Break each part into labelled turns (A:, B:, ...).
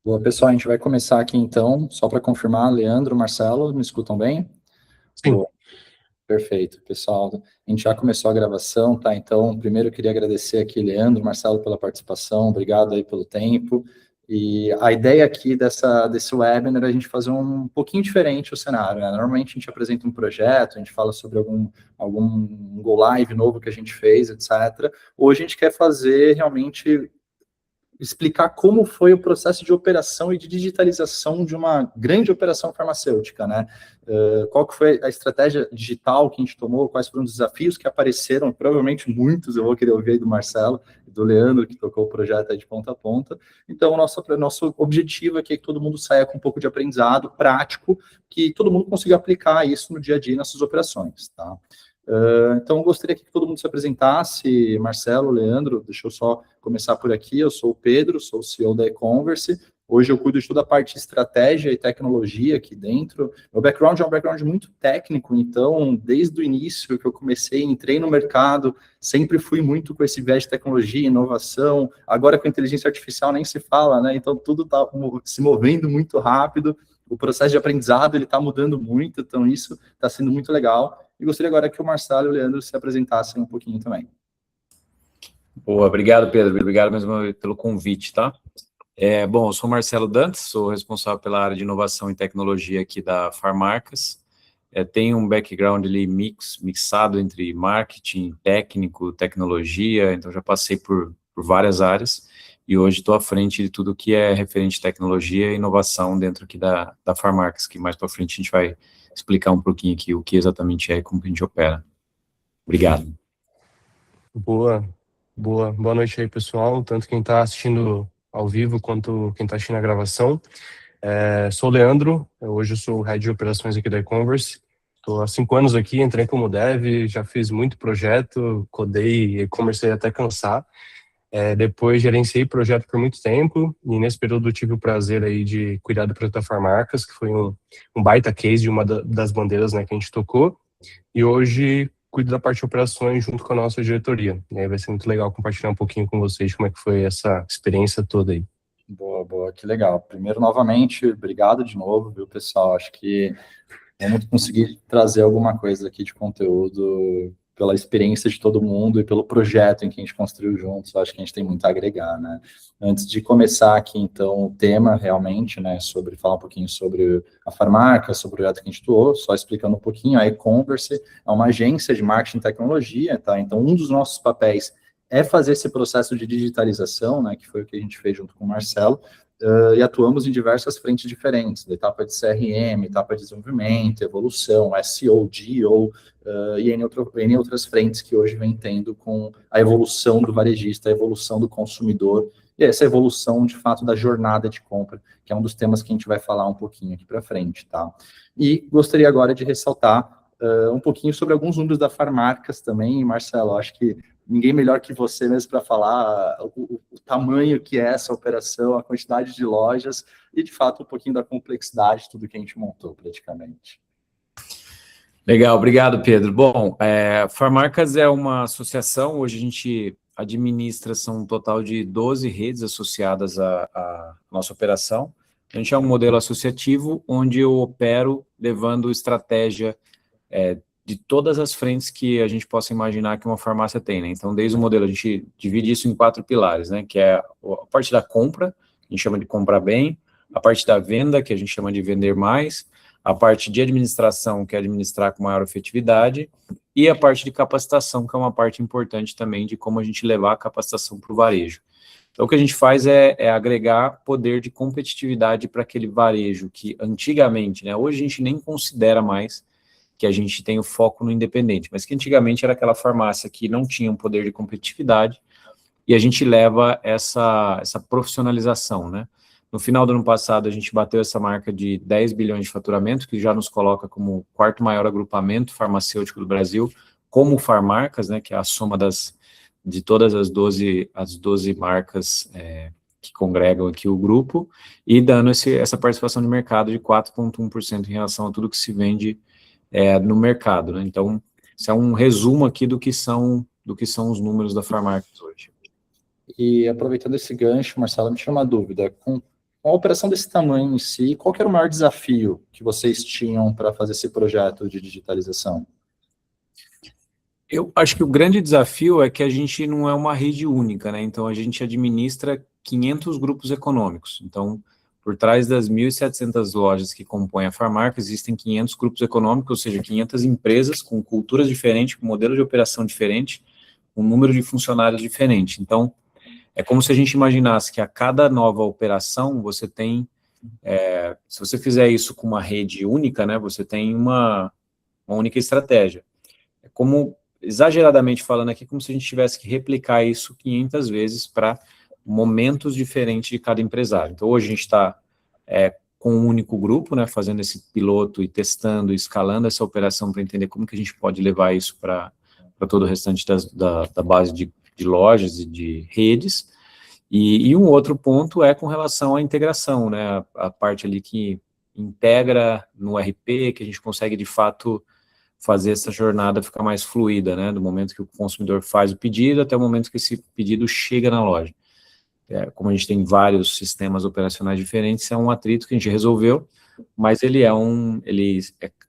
A: Boa, pessoal, a gente vai começar aqui então, só para confirmar, Leandro, Marcelo, me escutam bem?
B: Sim.
A: Boa, perfeito, pessoal, a gente já começou a gravação, tá? Então, primeiro eu queria agradecer aqui, Leandro, Marcelo, pela participação, obrigado aí pelo tempo, e a ideia aqui desse webinar é a gente fazer um pouquinho diferente o cenário, né? Normalmente a gente apresenta um projeto, a gente fala sobre algum go live novo que a gente fez, etc. Hoje a gente quer fazer realmente explicar como foi o processo de operação e de digitalização de uma grande operação farmacêutica, né? Qual que foi a estratégia digital que a gente tomou, quais foram os desafios que apareceram, provavelmente muitos, eu vou querer ouvir aí do Marcelo e do Leandro, que tocou o projeto aí de ponta a ponta. Então, o nosso objetivo aqui é que todo mundo saia com um pouco de aprendizado prático, que todo mundo consiga aplicar isso no dia a dia nas suas operações, tá? Então, gostaria que todo mundo se apresentasse, Marcelo, Leandro, deixa eu só começar por aqui, eu sou o Pedro, sou o CEO da e-commerce, hoje eu cuido de toda a parte de estratégia e tecnologia aqui dentro, meu background é um background muito técnico, então, desde o início que eu comecei, entrei no mercado, sempre fui muito com esse viés de tecnologia, inovação, agora com inteligência artificial nem se fala, né, então tudo está se movendo muito rápido, o processo de aprendizado, ele está mudando muito, então isso está sendo muito legal, e gostaria agora que o Marcelo e o Leandro se apresentassem um pouquinho também.
C: Boa, obrigado, Pedro. Obrigado mesmo pelo convite, tá? Bom, eu sou Marcelo Dantas, sou responsável pela área de inovação e tecnologia aqui da Farmarcas. Tenho um background ali mixado entre marketing, técnico, tecnologia, então já passei por várias áreas e hoje estou à frente de tudo que é referente à tecnologia e inovação dentro aqui da Farmarcas, que mais para frente a gente vai explicar um pouquinho aqui o que exatamente é e como que a gente opera. Obrigado.
B: Boa noite aí, pessoal, tanto quem está assistindo ao vivo quanto quem está assistindo a gravação. Sou o Leandro, hoje eu sou o Head de Operações aqui da e-commerce. Estou há 5 anos aqui, entrei como dev, já fiz muito projeto, codei e-commerce até cansar. Depois gerenciei projeto por muito tempo e nesse período tive o prazer aí de cuidar do projeto da Farmarcas, que foi um baita case de uma das bandeiras, né, que a gente tocou. E hoje cuido da parte de operações junto com a nossa diretoria. E aí vai ser muito legal compartilhar um pouquinho com vocês como é que foi essa experiência toda aí.
A: Boa, que legal. Primeiro, novamente, obrigado de novo, viu, pessoal? Acho que vamos conseguir trazer alguma coisa aqui de conteúdo pela experiência de todo mundo e pelo projeto em que a gente construiu juntos, acho que a gente tem muito a agregar, né? Antes de começar aqui, então, o tema realmente, né, falar um pouquinho sobre a Farmarca, sobre o projeto que a gente atuou, só explicando um pouquinho, a e-commerce é uma agência de marketing e tecnologia, tá? Então, um dos nossos papéis é fazer esse processo de digitalização, né, que foi o que a gente fez junto com o Marcelo, e atuamos em diversas frentes diferentes, da etapa de CRM, etapa de desenvolvimento, evolução, SEO, GEO, e em outras frentes que hoje vem tendo com a evolução do varejista, a evolução do consumidor, e essa evolução, de fato, da jornada de compra, que é um dos temas que a gente vai falar um pouquinho aqui para frente, tá? E gostaria agora de ressaltar um pouquinho sobre alguns números da Farmarcas também, Marcelo, acho que ninguém melhor que você mesmo para falar o tamanho que é essa operação, a quantidade de lojas e, de fato, um pouquinho da complexidade de tudo que a gente montou, praticamente.
C: Legal, obrigado, Pedro. Bom, Farmarcas é uma associação, hoje a gente administra, são um total de 12 redes associadas à nossa operação. A gente é um modelo associativo onde eu opero levando estratégia de todas as frentes que a gente possa imaginar que uma farmácia tem, né? Então, desde o modelo, a gente divide isso em 4 pilares, né? Que é a parte da compra, a gente chama de comprar bem, a parte da venda, que a gente chama de vender mais, a parte de administração, que é administrar com maior efetividade, e a parte de capacitação, que é uma parte importante também de como a gente levar a capacitação para o varejo. Então, o que a gente faz é agregar poder de competitividade para aquele varejo que antigamente, né? Hoje a gente nem considera mais que a gente tem o foco no independente, mas que antigamente era aquela farmácia que não tinha um poder de competitividade, e a gente leva essa profissionalização, né? No final do ano passado, a gente bateu essa marca de 10 bilhões de faturamento, que já nos coloca como o 4º maior agrupamento farmacêutico do Brasil, como Farmarcas, né, que é a soma de todas as 12 marcas que congregam aqui o grupo, e dando essa participação de mercado de 4,1% em relação a tudo que se vende no mercado, né? Então, isso é um resumo aqui do que são os números da Farmarcas hoje.
A: E aproveitando esse gancho, Marcelo, me tira uma dúvida. com a operação desse tamanho em si, qual que era o maior desafio que vocês tinham para fazer esse projeto de digitalização?
C: Eu acho que o grande desafio é que a gente não é uma rede única, né? Então, a gente administra 500 grupos econômicos. Então, por trás das 1.700 lojas que compõem a Farmarca, existem 500 grupos econômicos, ou seja, 500 empresas com culturas diferentes, com modelo de operação diferente, com número de funcionários diferente. Então, é como se a gente imaginasse que a cada nova operação, você tem, se você fizer isso com uma rede única, né, você tem uma única estratégia. É como, exageradamente falando aqui, como se a gente tivesse que replicar isso 500 vezes para momentos diferentes de cada empresário. Então, hoje a gente está com um único grupo, né, fazendo esse piloto e testando, escalando essa operação para entender como que a gente pode levar isso para todo o restante da base de lojas e de redes. E um outro ponto é com relação à integração, né, a parte ali que integra no RP, que a gente consegue, de fato, fazer essa jornada ficar mais fluida, né, do momento que o consumidor faz o pedido até o momento que esse pedido chega na loja. Como a gente tem vários sistemas operacionais diferentes, é um atrito que a gente resolveu, mas ele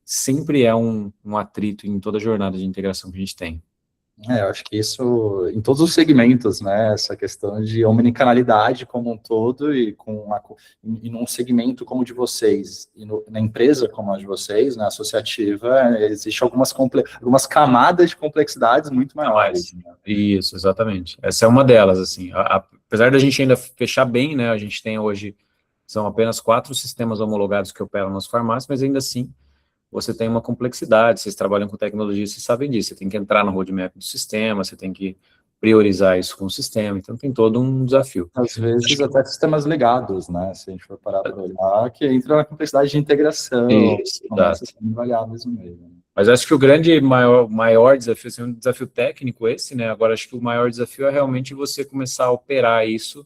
C: sempre é um atrito em toda a jornada de integração que a gente tem.
A: Eu acho que isso, em todos os segmentos, né, essa questão de omnicanalidade como um todo e num segmento como o de vocês, e na empresa como a de vocês, na associativa, existe algumas camadas de complexidades muito maiores. Né?
C: Isso, exatamente. Essa é uma delas, assim, apesar da gente ainda fechar bem, né, a gente tem hoje, são apenas 4 sistemas homologados que operam nas farmácias, mas ainda assim, você tem uma complexidade, vocês trabalham com tecnologia, vocês sabem disso, você tem que entrar no roadmap do sistema, você tem que priorizar isso com o sistema, então tem todo um desafio.
A: Às vezes até sistemas ligados, né, se a gente for parar para olhar, que entra na complexidade de integração, começa a ser variáveis no meio. Né?
C: Mas acho que o grande, maior desafio, assim, um desafio técnico esse, né, agora acho que o maior desafio é realmente você começar a operar isso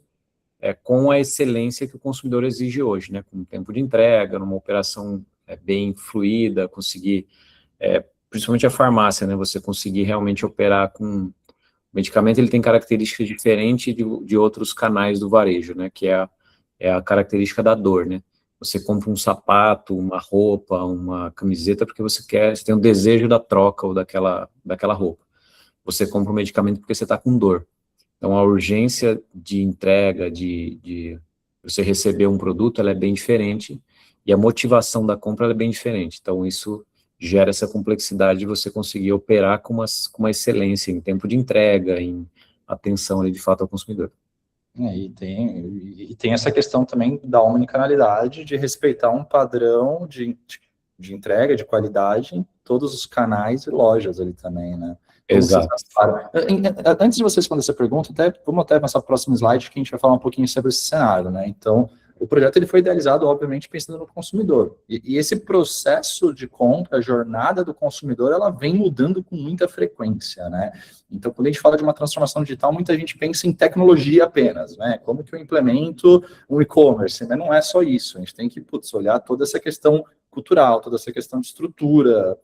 C: com a excelência que o consumidor exige hoje, né, com tempo de entrega, numa operação bem fluida, conseguir, principalmente a farmácia, né, você conseguir realmente operar com... O medicamento, ele tem características diferentes de outros canais do varejo, né, que é a característica da dor, né. Você compra um sapato, uma roupa, uma camiseta, porque você tem o desejo da troca ou daquela roupa. Você compra um medicamento porque você está com dor. Então, a urgência de entrega, de você receber um produto, ela é bem diferente, e a motivação da compra ela é bem diferente. Então, isso gera essa complexidade de você conseguir operar com uma excelência em tempo de entrega, em atenção, ali, de fato, ao consumidor.
A: E tem essa questão também da omnicanalidade, de respeitar um padrão de entrega, de qualidade em todos os canais e lojas ali também, né?
C: Exato.
A: Antes de vocês responder essa pergunta, vamos até passar para o próximo slide, que a gente vai falar um pouquinho sobre esse cenário, né? Então, o projeto ele foi idealizado, obviamente, pensando no consumidor. E esse processo de compra, a jornada do consumidor, ela vem mudando com muita frequência, né? Então, quando a gente fala de uma transformação digital, muita gente pensa em tecnologia apenas, né? Como que eu implemento um e-commerce? Mas não é só isso. A gente tem que, olhar toda essa questão cultural, toda essa questão de estrutura,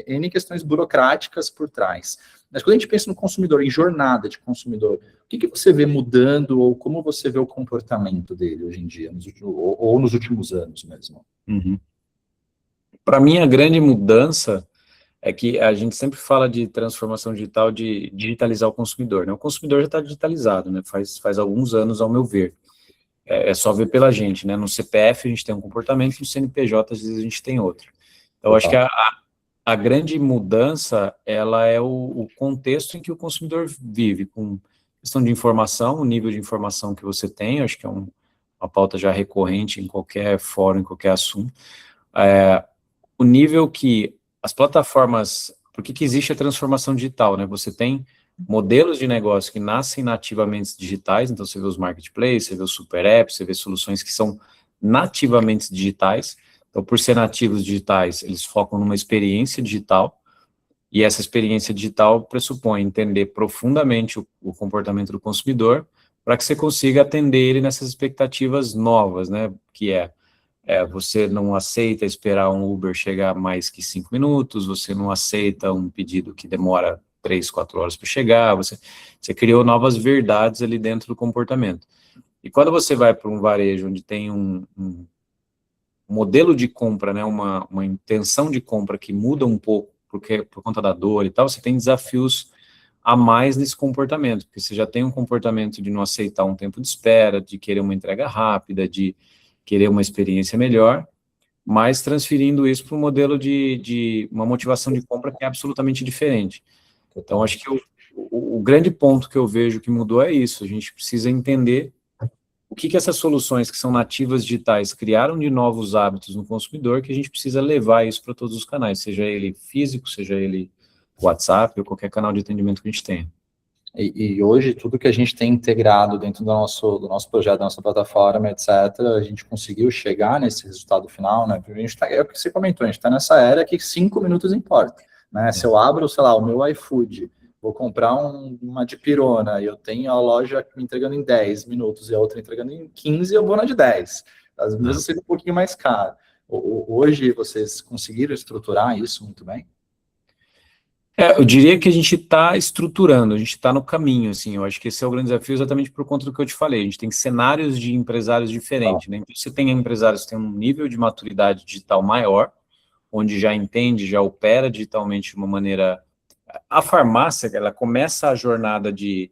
A: N questões burocráticas por trás. Mas quando a gente pensa no consumidor, em jornada de consumidor, o que você vê mudando ou como você vê o comportamento dele hoje em dia, ou nos últimos anos mesmo?
C: Uhum. Para mim, a grande mudança é que a gente sempre fala de transformação digital, de digitalizar o consumidor, né? O consumidor já está digitalizado, né? Faz alguns anos, ao meu ver. É só ver pela gente, né? No CPF a gente tem um comportamento, no CNPJ às vezes a gente tem outro. Então, eu acho que a grande mudança, ela é o contexto em que o consumidor vive, com questão de informação, o nível de informação que você tem, acho que é uma pauta já recorrente em qualquer fórum, em qualquer assunto. O nível que as plataformas... Por que existe a transformação digital, né? Você tem modelos de negócio que nascem nativamente digitais, então você vê os marketplaces, você vê os super apps, você vê soluções que são nativamente digitais. Então, por ser nativos digitais, eles focam numa experiência digital, e essa experiência digital pressupõe entender profundamente o comportamento do consumidor, para que você consiga atender ele nessas expectativas novas, né, que você não aceita esperar um Uber chegar mais que 5 minutos, você não aceita um pedido que demora 3, 4 horas para chegar, você criou novas verdades ali dentro do comportamento. E quando você vai para um varejo onde tem um modelo de compra, né, uma intenção de compra que muda um pouco por conta da dor e tal, você tem desafios a mais nesse comportamento, porque você já tem um comportamento de não aceitar um tempo de espera, de querer uma entrega rápida, de querer uma experiência melhor, mas transferindo isso para um modelo de uma motivação de compra que é absolutamente diferente. Então, acho que o grande ponto que eu vejo que mudou é isso, a gente precisa entender o que essas soluções que são nativas digitais criaram de novos hábitos no consumidor, que a gente precisa levar isso para todos os canais, seja ele físico, seja ele WhatsApp ou qualquer canal de atendimento que a gente tenha.
A: E hoje, tudo que a gente tem integrado dentro do nosso projeto, da nossa plataforma, etc., a gente conseguiu chegar nesse resultado final, né? A gente é o que você comentou, a gente está nessa era que 5 minutos importa, né? Se eu abro, sei lá, o meu iFood, vou comprar uma dipirona e eu tenho a loja me entregando em 10 minutos e a outra entregando em 15, eu vou na de 10. Às vezes seria um pouquinho mais caro. Hoje, vocês conseguiram estruturar isso muito bem?
C: Eu diria que a gente está estruturando, a gente está no caminho, assim, eu acho que esse é o grande desafio exatamente por conta do que eu te falei, a gente tem cenários de empresários diferentes, né? Então, você tem empresários que têm um nível de maturidade digital maior, onde já entende, já opera digitalmente de uma maneira... A farmácia, ela começa a jornada de,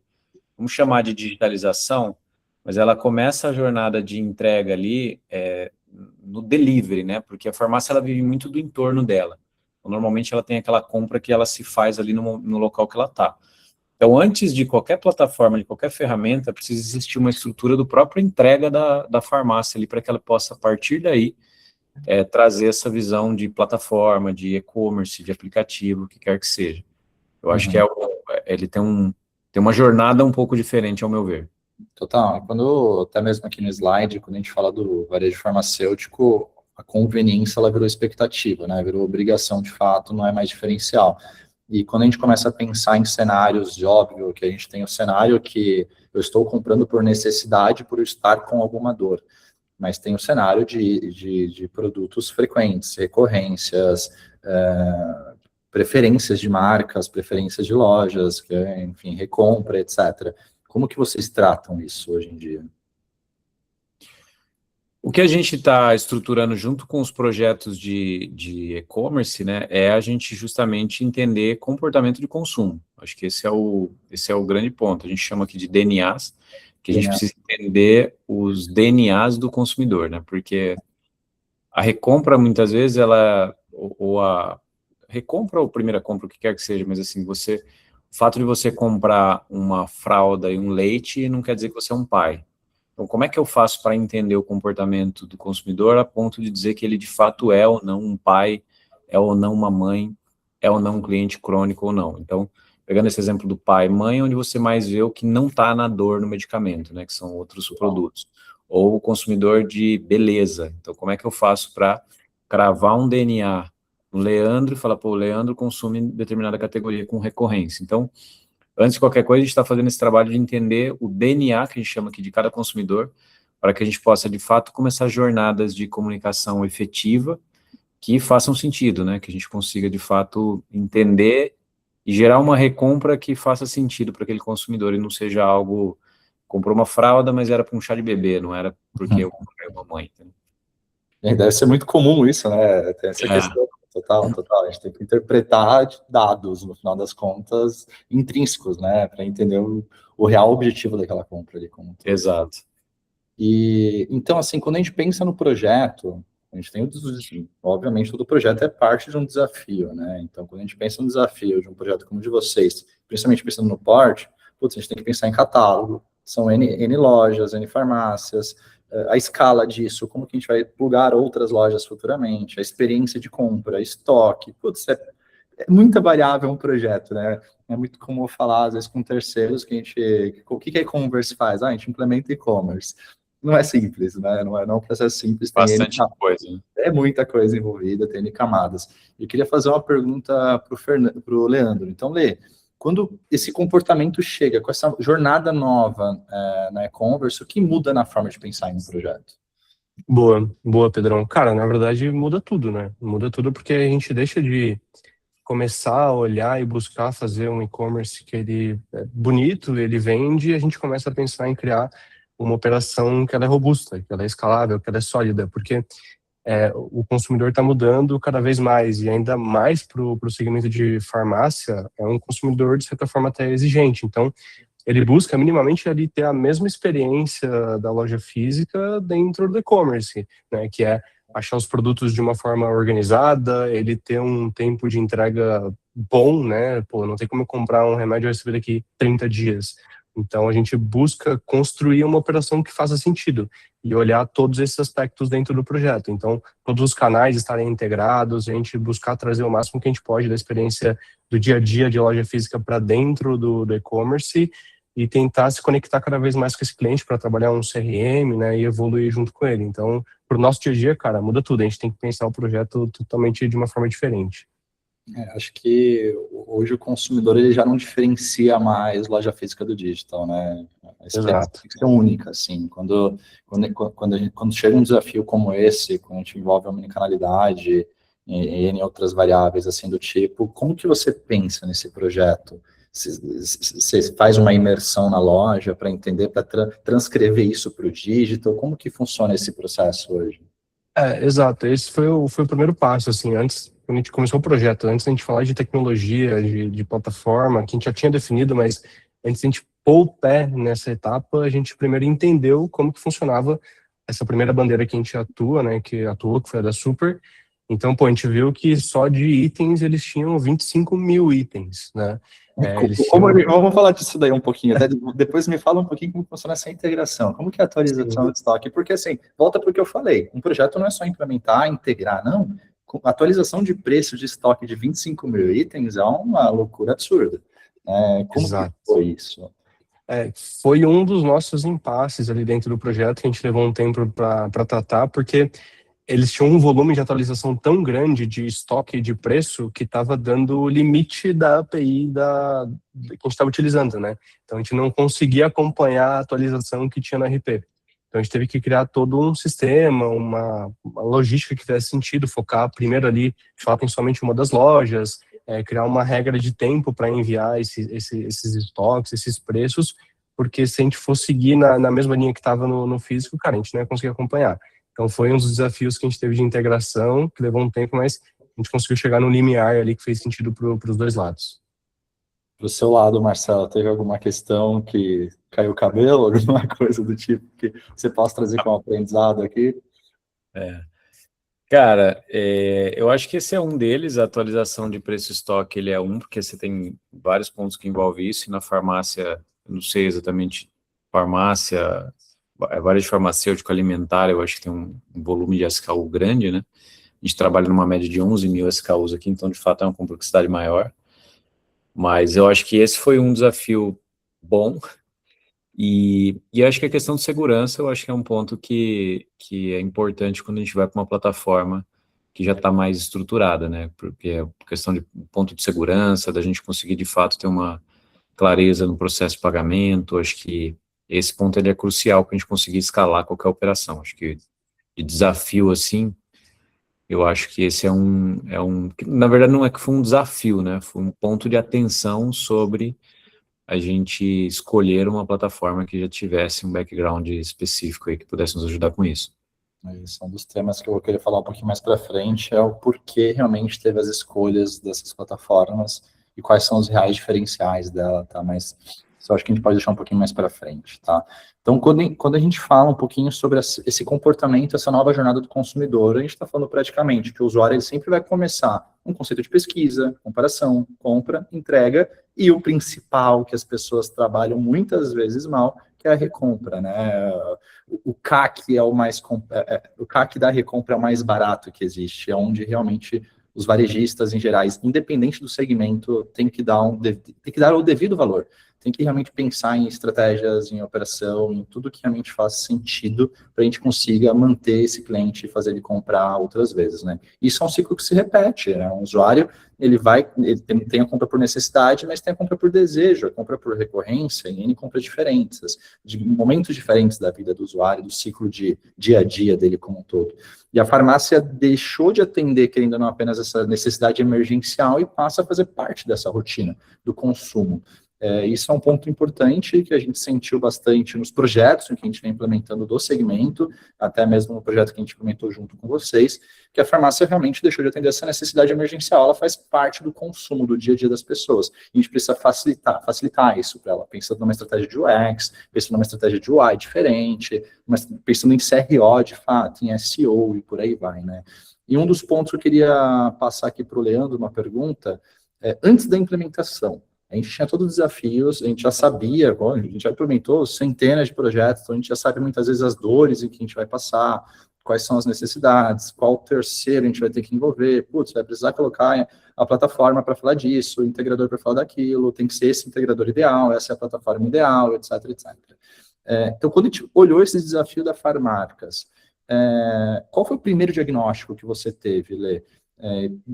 C: vamos chamar de digitalização, mas ela começa a jornada de entrega ali no delivery, né? Porque a farmácia, ela vive muito do entorno dela. Normalmente ela tem aquela compra que ela se faz ali no local que ela está. Então, antes de qualquer plataforma, de qualquer ferramenta, precisa existir uma estrutura do próprio entrega da farmácia ali, para que ela possa, a partir daí, trazer essa visão de plataforma, de e-commerce, de aplicativo, o que quer que seja. Eu acho que ele tem uma jornada um pouco diferente, ao meu ver.
A: Total. Até mesmo aqui no slide, quando a gente fala do varejo farmacêutico, a conveniência, ela virou expectativa, né? Virou obrigação, de fato, não é mais diferencial. E quando a gente começa a pensar em cenários, de óbvio, que a gente tem o cenário que eu estou comprando por necessidade, por estar com alguma dor, mas tem o cenário de produtos frequentes, recorrências, preferências de marcas, preferências de lojas, enfim, recompra, etc. Como que vocês tratam isso hoje em dia?
C: O que a gente está estruturando junto com os projetos de e-commerce, né, é a gente justamente entender comportamento de consumo. Acho que esse é o grande ponto. A gente chama aqui de DNAs, que a gente precisa entender os DNAs do consumidor, né, porque a recompra, muitas vezes, ou a recompra ou primeira compra, o que quer que seja, mas assim, o fato de você comprar uma fralda e um leite não quer dizer que você é um pai. Então, como é que eu faço para entender o comportamento do consumidor a ponto de dizer que ele de fato é ou não um pai, é ou não uma mãe, é ou não um cliente crônico ou não? Então, pegando esse exemplo do pai e mãe, onde você mais vê o que não está na dor no medicamento, né, que são outros produtos. Ou o consumidor de beleza. Então, como é que eu faço para cravar um DNA no Leandro e falar, pô, o Leandro consome determinada categoria com recorrência. Então, antes de qualquer coisa, a gente está fazendo esse trabalho de entender o DNA, que a gente chama aqui de cada consumidor, para que a gente possa, de fato, começar jornadas de comunicação efetiva que façam sentido, né? Que a gente consiga, de fato, entender e gerar uma recompra que faça sentido para aquele consumidor e não seja algo... Comprou uma fralda, mas era para um chá de bebê, não era porque eu comprei uma mãe.
A: Deve ser muito comum isso, né? Tem essa questão. Total. A gente tem que interpretar dados, no final das contas, intrínsecos, né? Para entender o real objetivo daquela compra ali.
C: Exato.
A: E, então, assim, quando a gente pensa no projeto, a gente tem obviamente, todo projeto é parte de um desafio, né? Então, quando a gente pensa no desafio de um projeto como o de vocês, principalmente pensando no porte, a gente tem que pensar em catálogo, são N lojas, N farmácias, a escala disso, como que a gente vai plugar outras lojas futuramente, a experiência de compra, estoque, é muita variável um projeto, né? É muito comum falar, às vezes, com terceiros, o que a e-commerce faz? A gente implementa e-commerce. Não é simples, né? Não é um processo simples. Tem
C: bastante coisa. Né?
A: É muita coisa envolvida, tem camadas. Eu queria fazer uma pergunta para o Leandro. Então, Lê, quando esse comportamento chega com essa jornada nova na e-commerce, o que muda na forma de pensar em um projeto?
B: Boa, Pedrão. Cara, na verdade, muda tudo, né? Muda tudo porque a gente deixa de começar a olhar e buscar fazer um e-commerce que ele é bonito, ele vende, e a gente começa a pensar em criar uma operação que ela é robusta, que ela é escalável, que ela é sólida, porque o consumidor está mudando cada vez mais, e ainda mais para o segmento de farmácia, é um consumidor, de certa forma, até exigente. Então, ele busca minimamente ali ter a mesma experiência da loja física dentro do e-commerce, né, que é achar os produtos de uma forma organizada, ele ter um tempo de entrega bom, né, pô, não tem como eu comprar um remédio e receber daqui 30 dias. Então, a gente busca construir uma operação que faça sentido e olhar todos esses aspectos dentro do projeto. Então, todos os canais estarem integrados, a gente buscar trazer o máximo que a gente pode da experiência do dia a dia de loja física para dentro do e-commerce e tentar se conectar cada vez mais com esse cliente para trabalhar um CRM, né, e evoluir junto com ele. Então, para o nosso dia a dia, cara, muda tudo. A gente tem que pensar o projeto totalmente de uma forma diferente.
A: Acho que hoje o consumidor ele já não diferencia mais loja física do digital, né? A experiência tem que ser única, assim. Quando chega um desafio como esse, quando a gente envolve a omnicanalidade e em outras variáveis assim do tipo, como que você pensa nesse projeto? Você faz uma imersão na loja para entender, para transcrever isso para o digital? Como que funciona esse processo hoje?
B: Exato. Esse foi o primeiro passo, assim, antes, quando a gente começou o projeto, antes da gente falar de tecnologia, de plataforma, que a gente já tinha definido, mas antes da gente pôr o pé nessa etapa, a gente primeiro entendeu como que funcionava essa primeira bandeira que a gente atua, né, que foi a da Super. Então, pô, a gente viu que só de itens eles tinham 25 mil itens, né?
A: Vamos falar disso daí um pouquinho, até depois me fala um pouquinho como funciona essa integração, como que é a atualização de estoque, porque assim, volta para o que eu falei, um projeto não é só implementar, integrar, não, a atualização de preço de estoque de 25 mil itens é uma loucura absurda, como que foi isso?
B: Foi um dos nossos impasses ali dentro do projeto que a gente levou um tempo para tratar, porque eles tinham um volume de atualização tão grande de estoque e de preço que estava dando o limite da API que a gente estava utilizando, né? Então, a gente não conseguia acompanhar a atualização que tinha no RP. Então, a gente teve que criar todo um sistema, uma logística que fizesse sentido, focar primeiro ali, falar principalmente em uma das lojas, criar uma regra de tempo para enviar esses estoques, esses preços, porque se a gente fosse seguir na mesma linha que estava no físico, cara, a gente não ia conseguir acompanhar. Então, foi um dos desafios que a gente teve de integração, que levou um tempo, mas a gente conseguiu chegar no limiar ali que fez sentido para os dois lados.
A: Pro seu lado, Marcelo, teve alguma questão que caiu o cabelo, alguma coisa do tipo que você possa trazer como aprendizado aqui?
C: Cara, eu acho que esse é um deles, a atualização de preço estoque, ele é porque você tem vários pontos que envolvem isso, e na farmácia, eu não sei exatamente, farmácia, varejo farmacêutico alimentar, eu acho que tem um volume de SKU grande, né? A gente trabalha numa média de 11 mil SKUs aqui, então de fato é uma complexidade maior. Mas eu acho que esse foi um desafio bom, e acho que a questão de segurança, eu acho que é um ponto que é importante quando a gente vai para uma plataforma que já está mais estruturada, né? Porque é questão de ponto de segurança, da gente conseguir de fato ter uma clareza no processo de pagamento, acho que esse ponto ele é crucial para a gente conseguir escalar qualquer operação. Acho que de desafio assim, eu acho que esse na verdade não é que foi um desafio, né? Foi um ponto de atenção sobre a gente escolher uma plataforma que já tivesse um background específico aí que pudesse nos ajudar com isso.
A: Esse é um dos temas que eu vou querer falar um pouquinho mais para frente, é o porquê realmente teve as escolhas dessas plataformas e quais são os reais diferenciais dela, tá? Mas isso eu acho que a gente pode deixar um pouquinho mais para frente, tá? Então, quando a gente fala um pouquinho sobre esse comportamento, essa nova jornada do consumidor, a gente está falando praticamente que o usuário ele sempre vai começar um conceito de pesquisa, comparação, compra, entrega, e o principal que as pessoas trabalham muitas vezes mal, que é a recompra, né? O CAC é o CAC da recompra é o mais barato que existe, é onde realmente os varejistas em gerais, independente do segmento, tem que dar o devido valor. Tem que realmente pensar em estratégias, em operação, em tudo que realmente faz sentido para a gente consiga manter esse cliente e fazer ele comprar outras vezes, né? Isso é um ciclo que se repete, né? Um usuário, ele tem a compra por necessidade, mas tem a compra por desejo, a compra por recorrência, e N compras diferentes, de momentos diferentes da vida do usuário, do ciclo de dia a dia dele como um todo. E a farmácia deixou de atender, querendo ou não, apenas essa necessidade emergencial e passa a fazer parte dessa rotina do consumo. Isso é um ponto importante que a gente sentiu bastante nos projetos que a gente vem implementando do segmento, até mesmo no projeto que a gente implementou junto com vocês, que a farmácia realmente deixou de atender essa necessidade emergencial, ela faz parte do consumo do dia a dia das pessoas. A gente precisa facilitar isso para ela, pensando numa estratégia de UX, pensando numa estratégia de UI diferente, mas pensando em CRO, de fato, em SEO e por aí vai, né? E um dos pontos que eu queria passar aqui para o Leandro, uma pergunta, antes da implementação, a gente tinha todos os desafios, a gente já sabia, a gente já implementou centenas de projetos, então a gente já sabe muitas vezes as dores em que a gente vai passar, quais são as necessidades, qual terceiro a gente vai ter que envolver, vai precisar colocar a plataforma para falar disso, o integrador para falar daquilo, tem que ser esse integrador ideal, essa é a plataforma ideal, etc, etc. Então, quando a gente olhou esse desafio da Farmarcas, qual foi o primeiro diagnóstico que você teve, Lê?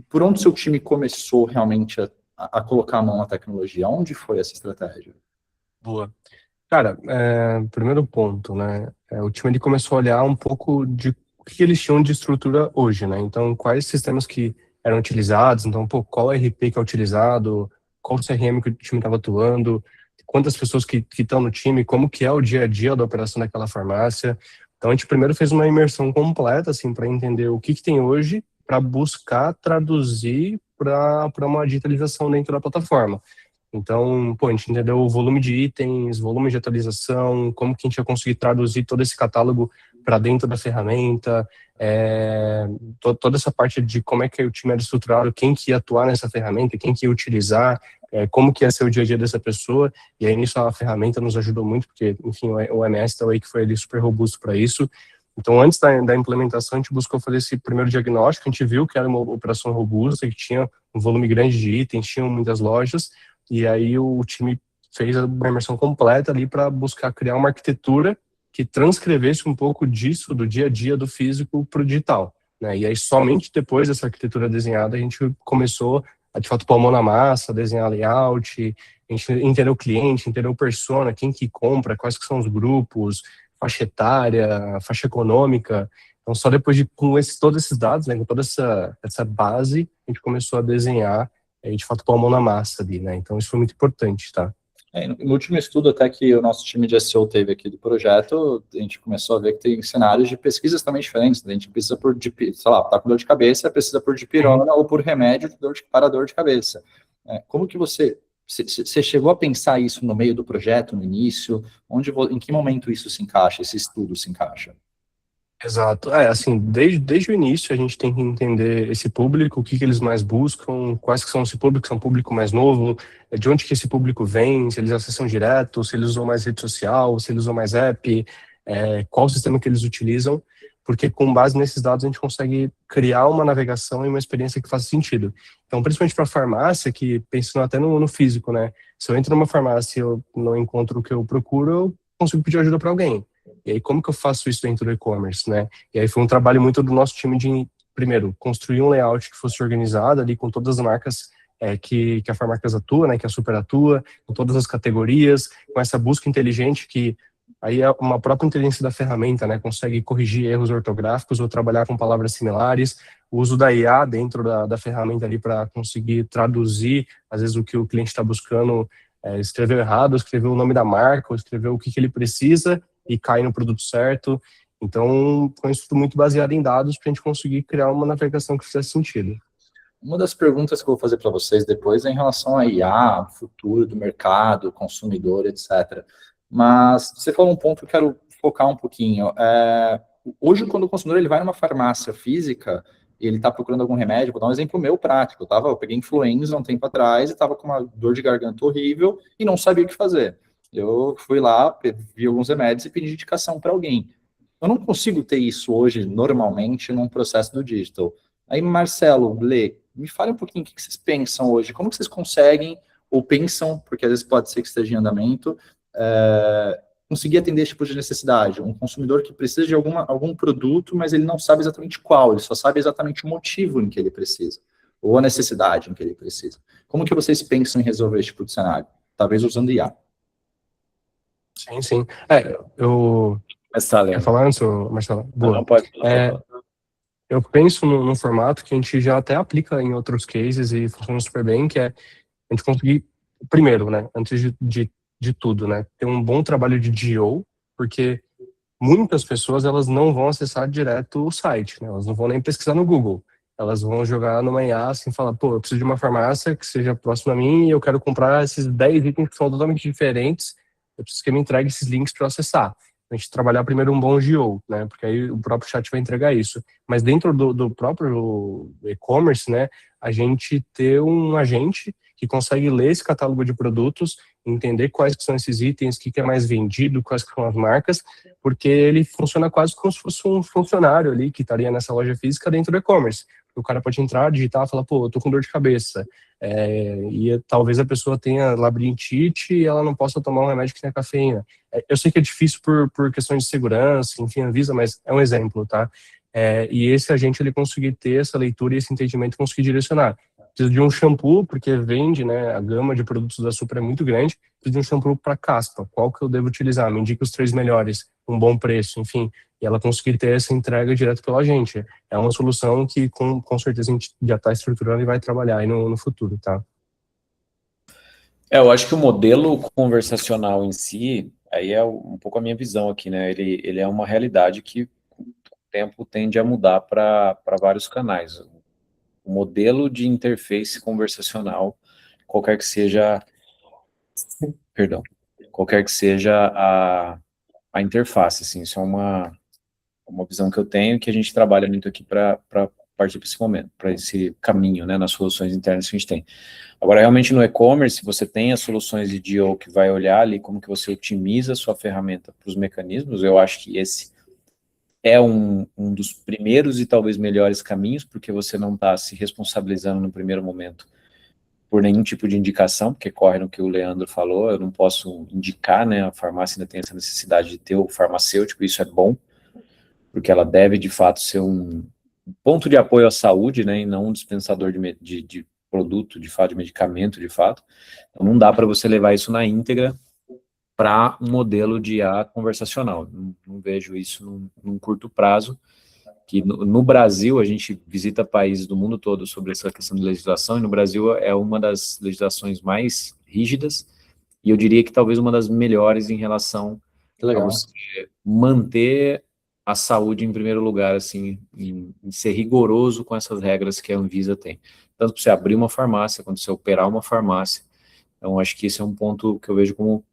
A: Por onde seu time começou realmente a colocar a mão na tecnologia? Onde foi essa estratégia?
B: Boa. Cara, primeiro ponto, né? O time ele começou a olhar um pouco de o que eles tinham de estrutura hoje, né? Então, quais sistemas que eram utilizados, então, qual RP que é utilizado, qual CRM que o time estava atuando, quantas pessoas que estão no time, como que é o dia a dia da operação daquela farmácia. Então, a gente primeiro fez uma imersão completa, assim, para entender o que tem hoje, para buscar traduzir para uma digitalização dentro da plataforma. Então, a gente entendeu o volume de itens, volume de atualização, como que a gente ia conseguir traduzir todo esse catálogo para dentro da ferramenta, toda essa parte de como é que o time era estruturado, quem que ia atuar nessa ferramenta, quem que ia utilizar, como que ia ser o dia a dia dessa pessoa, e aí nisso a ferramenta nos ajudou muito, porque, enfim, o MS também que foi ali super robusto para isso. Então, antes da implementação, a gente buscou fazer esse primeiro diagnóstico, a gente viu que era uma operação robusta, que tinha um volume grande de itens, tinham muitas lojas, e aí o time fez uma imersão completa ali para buscar criar uma arquitetura que transcrevesse um pouco disso, do dia a dia do físico para o digital, né? E aí somente depois dessa arquitetura desenhada, a gente começou a, de fato, pôr a mão na massa, desenhar layout, a gente entendeu o cliente, entendeu o persona, quem que compra, quais que são os grupos, faixa etária, faixa econômica. Então, só depois de, todos esses dados, né, com toda essa base, a gente começou a desenhar e, de fato, pôr a mão na massa ali, né? Então, isso foi muito importante, tá?
A: No último estudo até que o nosso time de SEO teve aqui do projeto, a gente começou a ver que tem cenários de pesquisas também diferentes. A gente precisa por, sei lá, tá com dor de cabeça, precisa por dipirona ou por remédio para dor de cabeça. Como que você chegou a pensar isso no meio do projeto, no início? Em que momento isso se encaixa, esse estudo se encaixa?
B: Exato. Assim, desde o início a gente tem que entender esse público, o que eles mais buscam, quais que são esse público, que são um público mais novo, de onde que esse público vem, se eles acessam direto, se eles usam mais rede social, se eles usam mais app, qual o sistema que eles utilizam, porque com base nesses dados a gente consegue criar uma navegação e uma experiência que faça sentido. Então, principalmente para farmácia, que pensando até no físico, né? Se eu entro numa farmácia e eu não encontro o que eu procuro, eu consigo pedir ajuda para alguém. E aí, como que eu faço isso dentro do e-commerce, né? E aí foi um trabalho muito do nosso time de, primeiro, construir um layout que fosse organizado ali com todas as marcas que a Farmarcas atua, né? Que a Super atua, com todas as categorias, com essa busca inteligente que aí é uma própria inteligência da ferramenta, né? Consegue corrigir erros ortográficos ou trabalhar com palavras similares. O uso da IA dentro da ferramenta ali para conseguir traduzir, às vezes, o que o cliente está buscando, escreveu errado, escreveu o nome da marca, ou escreveu o que ele precisa e cai no produto certo. Então, foi um estudo muito baseado em dados para a gente conseguir criar uma navegação que fizesse sentido.
A: Uma das perguntas que eu vou fazer para vocês depois é em relação a IA, futuro do mercado, consumidor, etc. Mas você falou um ponto que eu quero focar um pouquinho. Hoje, quando o consumidor ele vai numa farmácia física, ele está procurando algum remédio, vou dar um exemplo meu prático. Eu peguei influenza um tempo atrás e estava com uma dor de garganta horrível e não sabia o que fazer. Eu fui lá, vi alguns remédios e pedi indicação para alguém. Eu não consigo ter isso hoje, normalmente, num processo do digital. Aí, Marcelo, Lê, me fale um pouquinho o que vocês pensam hoje. Como que vocês conseguem, ou pensam, porque às vezes pode ser que esteja em andamento, conseguir atender esse tipo de necessidade? Um consumidor que precisa de algum produto, mas ele não sabe exatamente qual, ele só sabe exatamente o motivo em que ele precisa, ou a necessidade em que ele precisa. Como que vocês pensam em resolver esse tipo de cenário? Talvez usando IA.
B: Sim. Quer falar antes, Marcelo? Boa.
C: Não, pode.
B: Eu penso num formato que a gente já até aplica em outros cases e funciona super bem, que é a gente conseguir primeiro, né, antes de tudo, né, ter um bom trabalho de GO, porque muitas pessoas, elas não vão acessar direto o site, né, elas não vão nem pesquisar no Google, elas vão jogar numa IA assim, falar, pô, eu preciso de uma farmácia que seja próxima a mim e eu quero comprar esses 10 itens que são totalmente diferentes, eu preciso que me entregue esses links para eu acessar. A gente trabalhar primeiro um bom GO, né, porque aí o próprio chat vai entregar isso. Mas dentro do próprio e-commerce, né, a gente ter um agente que consegue ler esse catálogo de produtos, entender quais que são esses itens, o que é mais vendido, quais que são as marcas, porque ele funciona quase como se fosse um funcionário ali que estaria nessa loja física dentro do e-commerce. O cara pode entrar, digitar, falar, pô, eu tô com dor de cabeça. E talvez a pessoa tenha labirintite e ela não possa tomar um remédio que tenha cafeína. Eu sei que é difícil por questões de segurança, enfim, avisa, mas é um exemplo, tá? E esse agente, ele conseguir ter essa leitura e esse entendimento, conseguir direcionar. Preciso de um shampoo, porque vende, né, a gama de produtos da Supra é muito grande, preciso de um shampoo para caspa, qual que eu devo utilizar? Me indique os 3 melhores, um bom preço, enfim, e ela conseguir ter essa entrega direto pelo agente. É uma solução que com certeza a gente já está estruturando e vai trabalhar aí no futuro, tá?
C: Eu acho que o modelo conversacional em si, aí é um pouco a minha visão aqui, né? Ele é uma realidade que com o tempo tende a mudar para vários canais. O modelo de interface conversacional, qualquer que seja, perdão, qualquer que seja a interface, assim, isso é uma visão que eu tenho, que a gente trabalha muito aqui para partir para esse momento, para esse caminho, né, nas soluções internas que a gente tem. Agora, realmente no e-commerce, você tem as soluções de DO que vai olhar ali como que você otimiza a sua ferramenta para os mecanismos. Eu acho que esse é um dos primeiros e talvez melhores caminhos, porque você não está se responsabilizando no primeiro momento por nenhum tipo de indicação, porque corre no que o Leandro falou, eu não posso indicar, né, a farmácia ainda tem essa necessidade de ter o farmacêutico, isso é bom, porque ela deve, de fato, ser um ponto de apoio à saúde, né, e não um dispensador de produto, de fato, de medicamento, de fato. Então, não dá para você levar isso na íntegra para um modelo de IA conversacional. Não vejo isso num curto prazo, que no Brasil, a gente visita países do mundo todo sobre essa questão de legislação, e no Brasil é uma das legislações mais rígidas, e eu diria que talvez uma das melhores em relação a você manter a saúde em primeiro lugar, assim, em ser rigoroso com essas regras que a Anvisa tem. Tanto para você abrir uma farmácia, quanto você operar uma farmácia. Então, acho que esse é um ponto que eu vejo como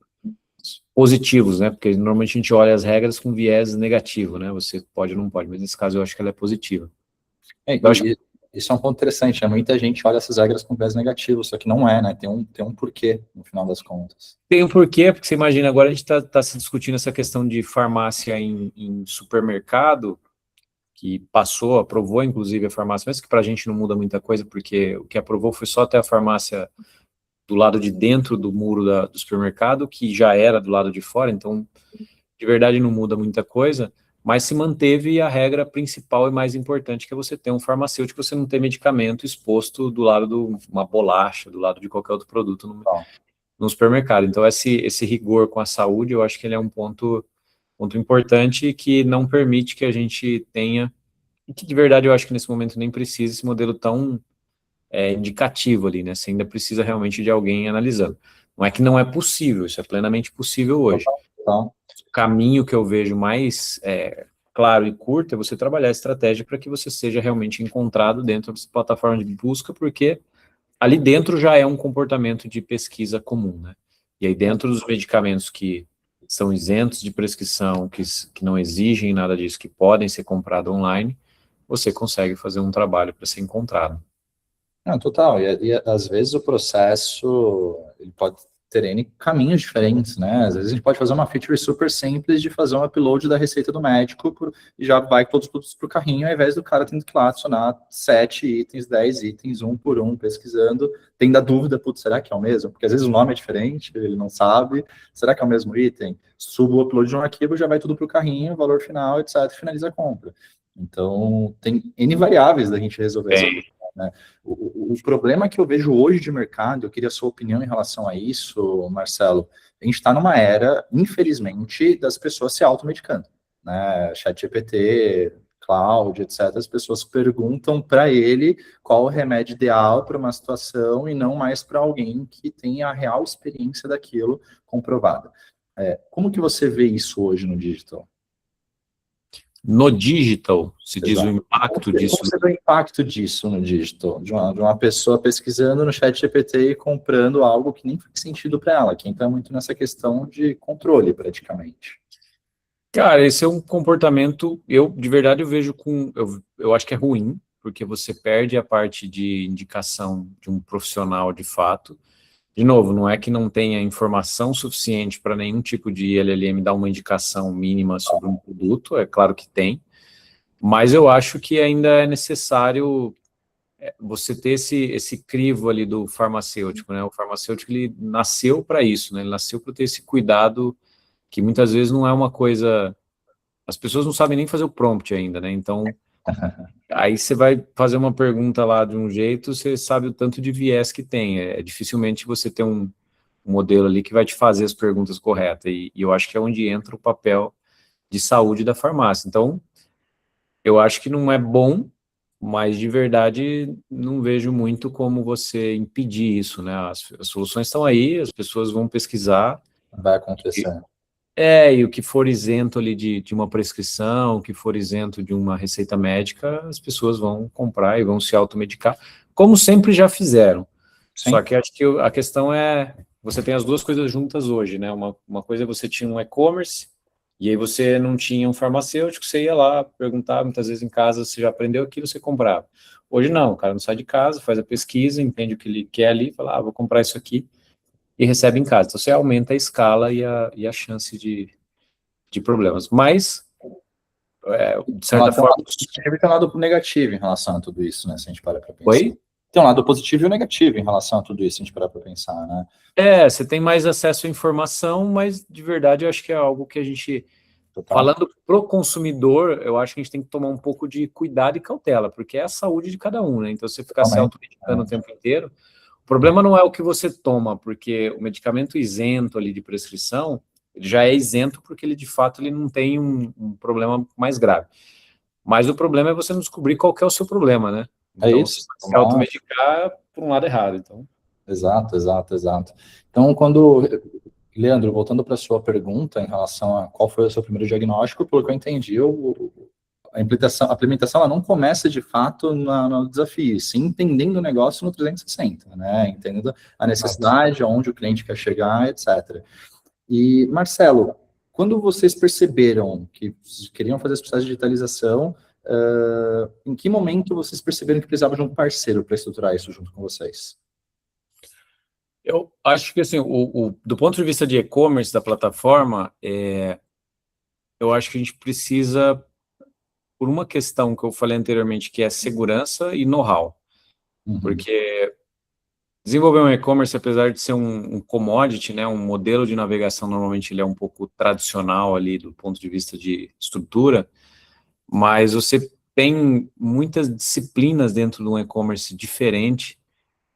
C: positivos, né? Porque normalmente a gente olha as regras com viés negativo, né? Você pode ou não pode, mas nesse caso eu acho que ela é positiva.
A: Isso é um ponto interessante, né? Muita gente olha essas regras com viés negativo, só que não é, né? Tem um porquê, no final das contas.
C: Tem um porquê, porque você imagina, agora a gente está se discutindo essa questão de farmácia em supermercado, que aprovou inclusive a farmácia, mas que para a gente não muda muita coisa, porque o que aprovou foi só até a farmácia do lado de dentro do muro do supermercado, que já era do lado de fora, então de verdade não muda muita coisa, mas se manteve a regra principal e mais importante, que é você ter um farmacêutico, você não ter medicamento exposto do lado de uma bolacha, do lado de qualquer outro produto no supermercado. Então esse rigor com a saúde, eu acho que ele é um ponto importante que não permite que a gente tenha, e que de verdade eu acho que nesse momento nem precisa esse modelo tão indicativo ali, né? Você ainda precisa realmente de alguém analisando. Não é que não é possível, isso é plenamente possível hoje. O caminho que eu vejo mais claro e curto é você trabalhar a estratégia para que você seja realmente encontrado dentro dessa plataforma de busca, porque ali dentro já é um comportamento de pesquisa comum, né? E aí dentro dos medicamentos que são isentos de prescrição, que não exigem nada disso, que podem ser comprados online, você consegue fazer um trabalho para ser encontrado.
A: Não, total, e às vezes o processo ele pode ter N caminhos diferentes, né? Às vezes a gente pode fazer uma feature super simples de fazer um upload da receita do médico e já vai todos os produtos para o carrinho, ao invés do cara tendo que ir lá adicionar 7 itens, 10 itens, um por um, pesquisando, tendo a dúvida, putz, será que é o mesmo? Porque às vezes o nome é diferente, ele não sabe, será que é o mesmo item? Subo o upload de um arquivo, já vai tudo para o carrinho, valor final, etc., finaliza a compra. Então, tem N variáveis da gente resolver. Né? O problema que eu vejo hoje de mercado, eu queria a sua opinião em relação a isso, Marcelo, a gente está numa era, infelizmente, das pessoas se automedicando, né? ChatGPT, cloud, etc., as pessoas perguntam para ele qual o remédio ideal para uma situação e não mais para alguém que tenha a real experiência daquilo comprovada. Como que você vê isso hoje no digital?
C: No digital, se diz o impacto disso.
A: Como você vê o impacto disso no digital? De uma pessoa pesquisando no ChatGPT e comprando algo que nem faz sentido para ela, que entra muito nessa questão de controle, praticamente.
C: Cara, esse é um comportamento, de verdade, eu vejo eu acho que é ruim, porque você perde a parte de indicação de um profissional de fato. De novo, não é que não tenha informação suficiente para nenhum tipo de LLM dar uma indicação mínima sobre um produto, é claro que tem, mas eu acho que ainda é necessário você ter esse crivo ali do farmacêutico, né? O farmacêutico, ele nasceu para isso, né? Ele nasceu para ter esse cuidado, que muitas vezes não é uma coisa... As pessoas não sabem nem fazer o prompt ainda, né? Então, aí você vai fazer uma pergunta lá de um jeito, você sabe o tanto de viés que tem. Dificilmente você ter um modelo ali que vai te fazer as perguntas corretas. E eu acho que é onde entra o papel de saúde da farmácia. Então, eu acho que não é bom, mas de verdade não vejo muito como você impedir isso, né? As soluções estão aí, as pessoas vão pesquisar.
A: Vai acontecer.
C: E o que for isento ali de uma prescrição, o que for isento de uma receita médica, as pessoas vão comprar e vão se automedicar, como sempre já fizeram.
A: Sim.
C: Só que acho que a questão é, você tem as duas coisas juntas hoje, né? Uma coisa é você tinha um e-commerce, e aí você não tinha um farmacêutico, você ia lá perguntar, muitas vezes em casa você já aprendeu aquilo, você comprava. Hoje não, o cara não sai de casa, faz a pesquisa, entende o que ele quer ali, fala, vou comprar isso aqui, e recebe em casa. Então, você aumenta a escala e a chance de problemas. Mas, de certa forma...
A: Tem um lado negativo em relação a tudo isso, né? Se a gente parar para pensar.
C: Oi?
A: Tem um lado positivo e um negativo em relação a tudo isso, se a gente parar para pensar, né?
C: Você tem mais acesso à informação, mas, de verdade, eu acho que é algo que a gente...
A: Total.
C: Falando pro consumidor, eu acho que a gente tem que tomar um pouco de cuidado e cautela, porque é a saúde de cada um, né? Então, você ficar se automedicando o tempo inteiro, o problema não é o que você toma, porque o medicamento isento ali de prescrição, ele já é isento porque ele, de fato, ele não tem um problema mais grave. Mas o problema é você não descobrir qual que é o seu problema, né? Então,
A: isso.
C: você se automedicar por um lado errado, então...
A: Exato. Então, Leandro, voltando para a sua pergunta em relação a qual foi o seu primeiro diagnóstico, pelo que eu entendi, a implementação ela não começa de fato no desafio, sim entendendo o negócio no 360, né? Entendendo a necessidade, aonde o cliente quer chegar, etc. E, Marcelo, quando vocês perceberam que queriam fazer esse processo de digitalização, em que momento vocês perceberam que precisavam de um parceiro para estruturar isso junto com vocês?
C: Eu acho que, assim, do ponto de vista de e-commerce da plataforma, eu acho que a gente precisa, por uma questão que eu falei anteriormente, que é segurança e know-how. Porque desenvolver um e-commerce, apesar de ser um commodity, né, um modelo de navegação, normalmente ele é um pouco tradicional ali do ponto de vista de estrutura, mas você tem muitas disciplinas dentro de um e-commerce diferente,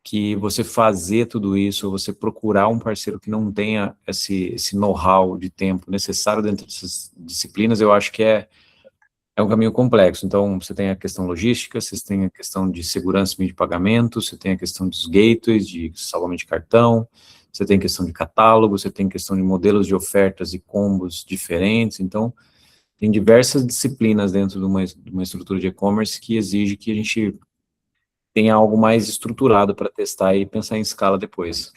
C: que você fazer tudo isso, você procurar um parceiro que não tenha esse know-how de tempo necessário dentro dessas disciplinas, eu acho que é um caminho complexo. Então, você tem a questão logística, você tem a questão de segurança de pagamento, você tem a questão dos gateways, de salvamento de cartão, você tem questão de catálogo, você tem questão de modelos de ofertas e combos diferentes. Então, tem diversas disciplinas dentro de uma estrutura de e-commerce que exige que a gente tenha algo mais estruturado para testar e pensar em escala depois.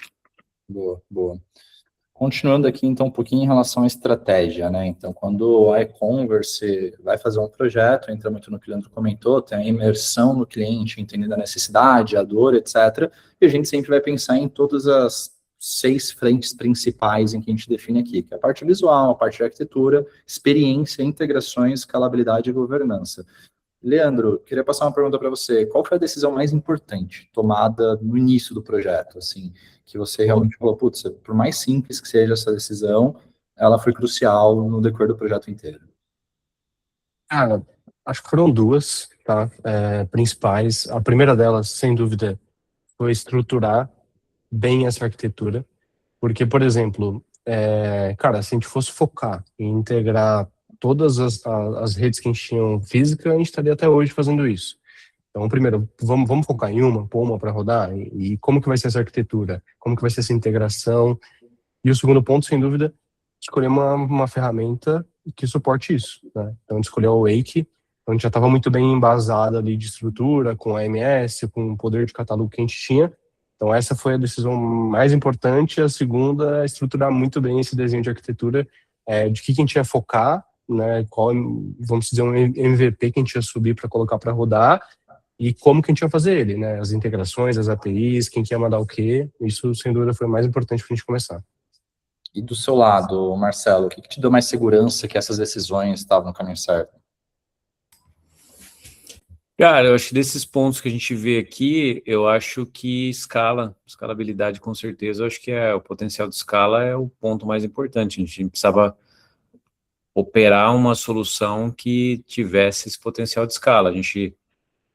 A: Boa. Continuando aqui, então, um pouquinho em relação à estratégia, né? Então, quando a e-commerce vai fazer um projeto, entra muito no que o Leandro comentou, tem a imersão no cliente, entendendo a necessidade, a dor, etc. E a gente sempre vai pensar em todas as 6 frentes principais em que a gente define aqui, que é a parte visual, a parte de arquitetura, experiência, integrações, escalabilidade e governança. Leandro, queria passar uma pergunta para você. Qual foi a decisão mais importante tomada no início do projeto, assim, que você realmente falou, putz, por mais simples que seja essa decisão, ela foi crucial no decorrer do projeto inteiro?
B: Acho que foram 2, tá? Principais. A primeira delas, sem dúvida, foi estruturar bem essa arquitetura, porque, por exemplo, se a gente fosse focar em integrar todas as redes que a gente tinha física, a gente estaria até hoje fazendo isso. Então, primeiro, vamos focar em pôr uma para rodar, e como que vai ser essa arquitetura, como que vai ser essa integração. E o segundo ponto, sem dúvida, escolher uma ferramenta que suporte isso, né? Então, a gente escolheu o Wake, então a gente já estava muito bem embasado ali de estrutura, com AMS, com o poder de catálogo que a gente tinha. Então, essa foi a decisão mais importante. A segunda é estruturar muito bem esse desenho de arquitetura, de que a gente ia focar, né? Qual, vamos dizer, um MVP que a gente ia subir para colocar para rodar, e como que a gente ia fazer ele, né? As integrações, as APIs, quem que ia mandar o quê. Isso, sem dúvida, foi o mais importante para a gente começar.
A: E do seu lado, Marcelo, o que te deu mais segurança que essas decisões estavam no caminho certo?
C: Cara, eu acho que desses pontos que a gente vê aqui, eu acho que escalabilidade com certeza, eu acho que o potencial de escala é o ponto mais importante. A gente precisava operar uma solução que tivesse esse potencial de escala. A gente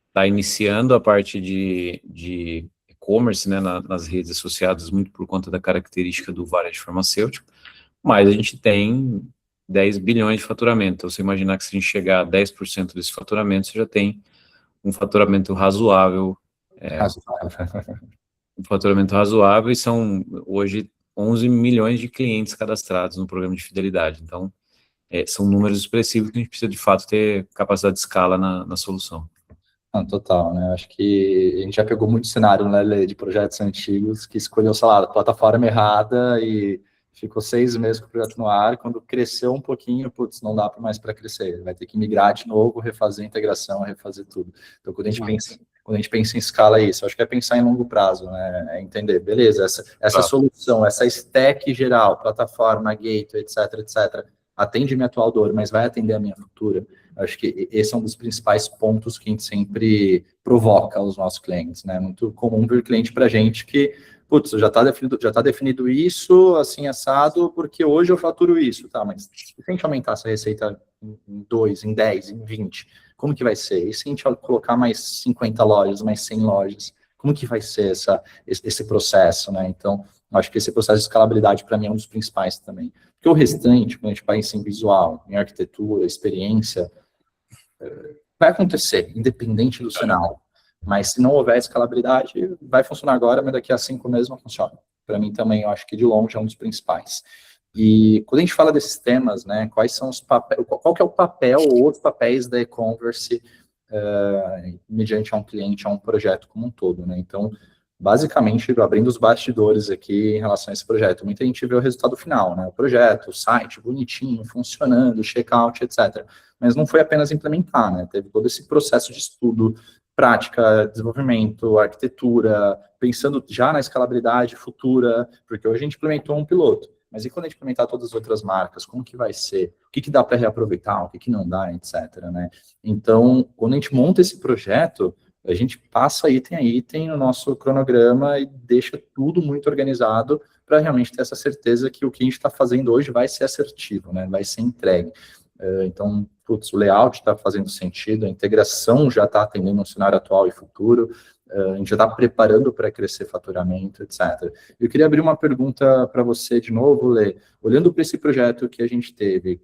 C: está iniciando a parte de e-commerce, né, nas redes associadas, muito por conta da característica do varejo farmacêutico, mas a gente tem 10 bilhões de faturamento. Então, você imaginar que se a gente chegar a 10% desse faturamento, você já tem um faturamento razoável. Um faturamento razoável, e são hoje 11 milhões de clientes cadastrados no programa de fidelidade. Então, são números expressivos que a gente precisa, de fato, ter capacidade de escala na solução.
A: Total, né? Acho que a gente já pegou muito cenário, né, Lê, de projetos antigos que escolheu, sei lá, a plataforma errada e ficou 6 meses com o projeto no ar. Quando cresceu um pouquinho, putz, não dá mais para crescer. Vai ter que migrar de novo, refazer a integração, refazer tudo. Então, quando a gente pensa em escala, é isso. Acho que é pensar em longo prazo, né? É entender, beleza, essa solução, essa stack geral, plataforma, gateway, etc., atende minha atual dor, mas vai atender a minha futura. Acho que esse é um dos principais pontos que a gente sempre provoca aos nossos clientes, né? Muito comum vir cliente para a gente que, putz, já está definido isso, assim, assado, porque hoje eu faturo isso, tá? Mas se a gente aumentar essa receita em 2, em 10, em 20, como que vai ser? E se a gente colocar mais 50 lojas, mais 100 lojas, como que vai ser esse processo, né? Então, acho que esse processo de escalabilidade, para mim, é um dos principais também. Porque o restante, quando a gente pensa em visual, em arquitetura, experiência, vai acontecer, independente do cenário. Mas se não houver escalabilidade, vai funcionar agora, mas daqui a 5 meses não funciona. Para mim também, eu acho que de longe é um dos principais. E quando a gente fala desses temas, né, quais são os papéis, qual que é o papel ou outros papéis da e-commerce mediante a um cliente, a um projeto como um todo, né? Então, basicamente, abrindo os bastidores aqui em relação a esse projeto, muita gente vê o resultado final, né? O projeto, o site bonitinho, funcionando, checkout, etc. Mas não foi apenas implementar, né? Teve todo esse processo de estudo, prática, desenvolvimento, arquitetura, pensando já na escalabilidade futura, porque hoje a gente implementou um piloto. Mas e quando a gente implementar todas as outras marcas, como que vai ser? O que dá para reaproveitar, o que não dá, etc., né? Então, quando a gente monta esse projeto, a gente passa item a item no nosso cronograma e deixa tudo muito organizado para realmente ter essa certeza que o que a gente está fazendo hoje vai ser assertivo, né? Vai ser entregue. Então, putz, o layout está fazendo sentido, a integração já está atendendo um cenário atual e futuro, a gente já está preparando para crescer faturamento, etc. Eu queria abrir uma pergunta para você de novo, Lê. Olhando para esse projeto que a gente teve,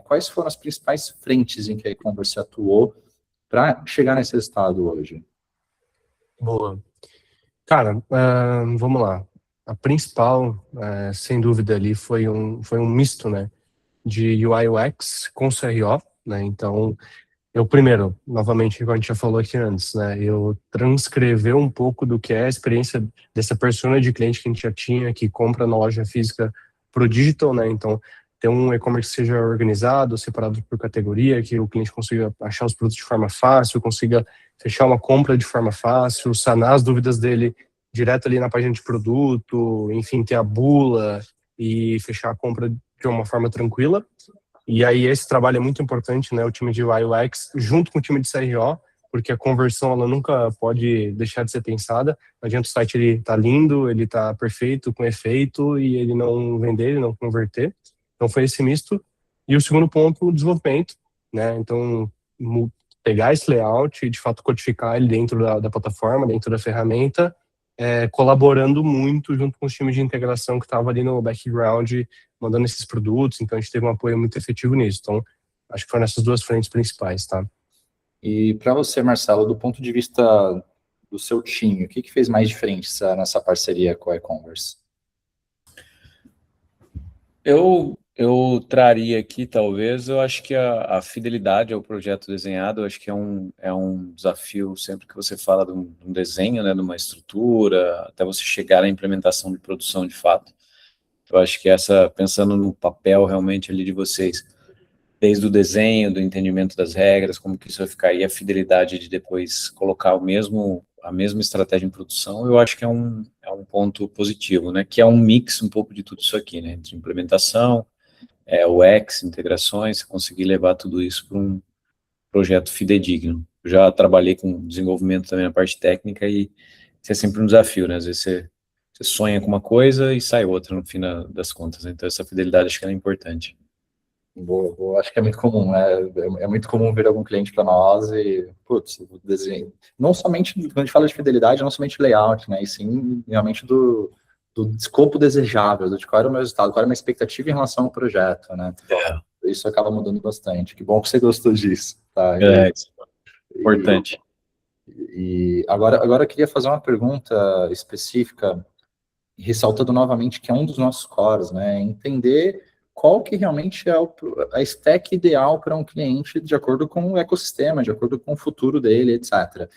A: quais foram as principais frentes em que a e-commerce atuou para chegar nesse resultado hoje?
B: Boa. Cara, vamos lá. A principal, sem dúvida ali, foi um misto, né, de UI UX com CRO, né? Então, eu primeiro, novamente, como a gente já falou aqui antes, né, eu transcrever um pouco do que é a experiência dessa persona de cliente que a gente já tinha, que compra na loja física pro digital, né? Então, ter um e-commerce que seja organizado, separado por categoria, que o cliente consiga achar os produtos de forma fácil, consiga fechar uma compra de forma fácil, sanar as dúvidas dele direto ali na página de produto, enfim, ter a bula e fechar a compra de uma forma tranquila. E aí esse trabalho é muito importante, né, o time de UI UX junto com o time de CRO, porque a conversão ela nunca pode deixar de ser pensada. Não adianta o site ele tá lindo, ele tá perfeito, com efeito, e ele não vender, ele não converter. Então foi esse misto. E o segundo ponto, o desenvolvimento, né? Então pegar esse layout e de fato codificar ele dentro da plataforma, dentro da ferramenta, colaborando muito junto com os times de integração que estava ali no background, mandando esses produtos. Então a gente teve um apoio muito efetivo nisso. Então acho que foram essas duas frentes principais, tá?
A: E para você, Marcelo, do ponto de vista do seu time, o que fez mais diferença nessa parceria com a e-commerce?
C: Eu traria aqui, talvez, eu acho que a fidelidade ao projeto desenhado, eu acho que é um desafio sempre que você fala de um desenho, né, de uma estrutura, até você chegar à implementação de produção de fato. Eu acho que pensando no papel realmente ali de vocês, desde o desenho, do entendimento das regras, como que isso vai ficar, e a fidelidade de depois colocar a mesma estratégia em produção, eu acho que é um ponto positivo, né, que é um mix um pouco de tudo isso aqui, né, entre implementação, UX, integrações, conseguir levar tudo isso para um projeto fidedigno. Eu já trabalhei com desenvolvimento também na parte técnica e isso é sempre um desafio, né? Às vezes você sonha com uma coisa e sai outra no fim das contas, né? Então essa fidelidade acho que ela é importante.
A: Boa. Acho que é muito comum, né? É muito comum ver algum cliente para nós e, putz, o desenho. Não somente, quando a gente fala de fidelidade, não somente layout, né? E sim, realmente do escopo desejável, do de qual era o meu resultado, qual era a minha expectativa em relação ao projeto, né? Isso acaba mudando bastante. Que bom que você gostou disso, tá?
C: Importante.
A: E agora eu queria fazer uma pergunta específica, ressaltando novamente que é um dos nossos cores, né? Entender qual que realmente é a stack ideal para um cliente de acordo com o ecossistema, de acordo com o futuro dele, etc.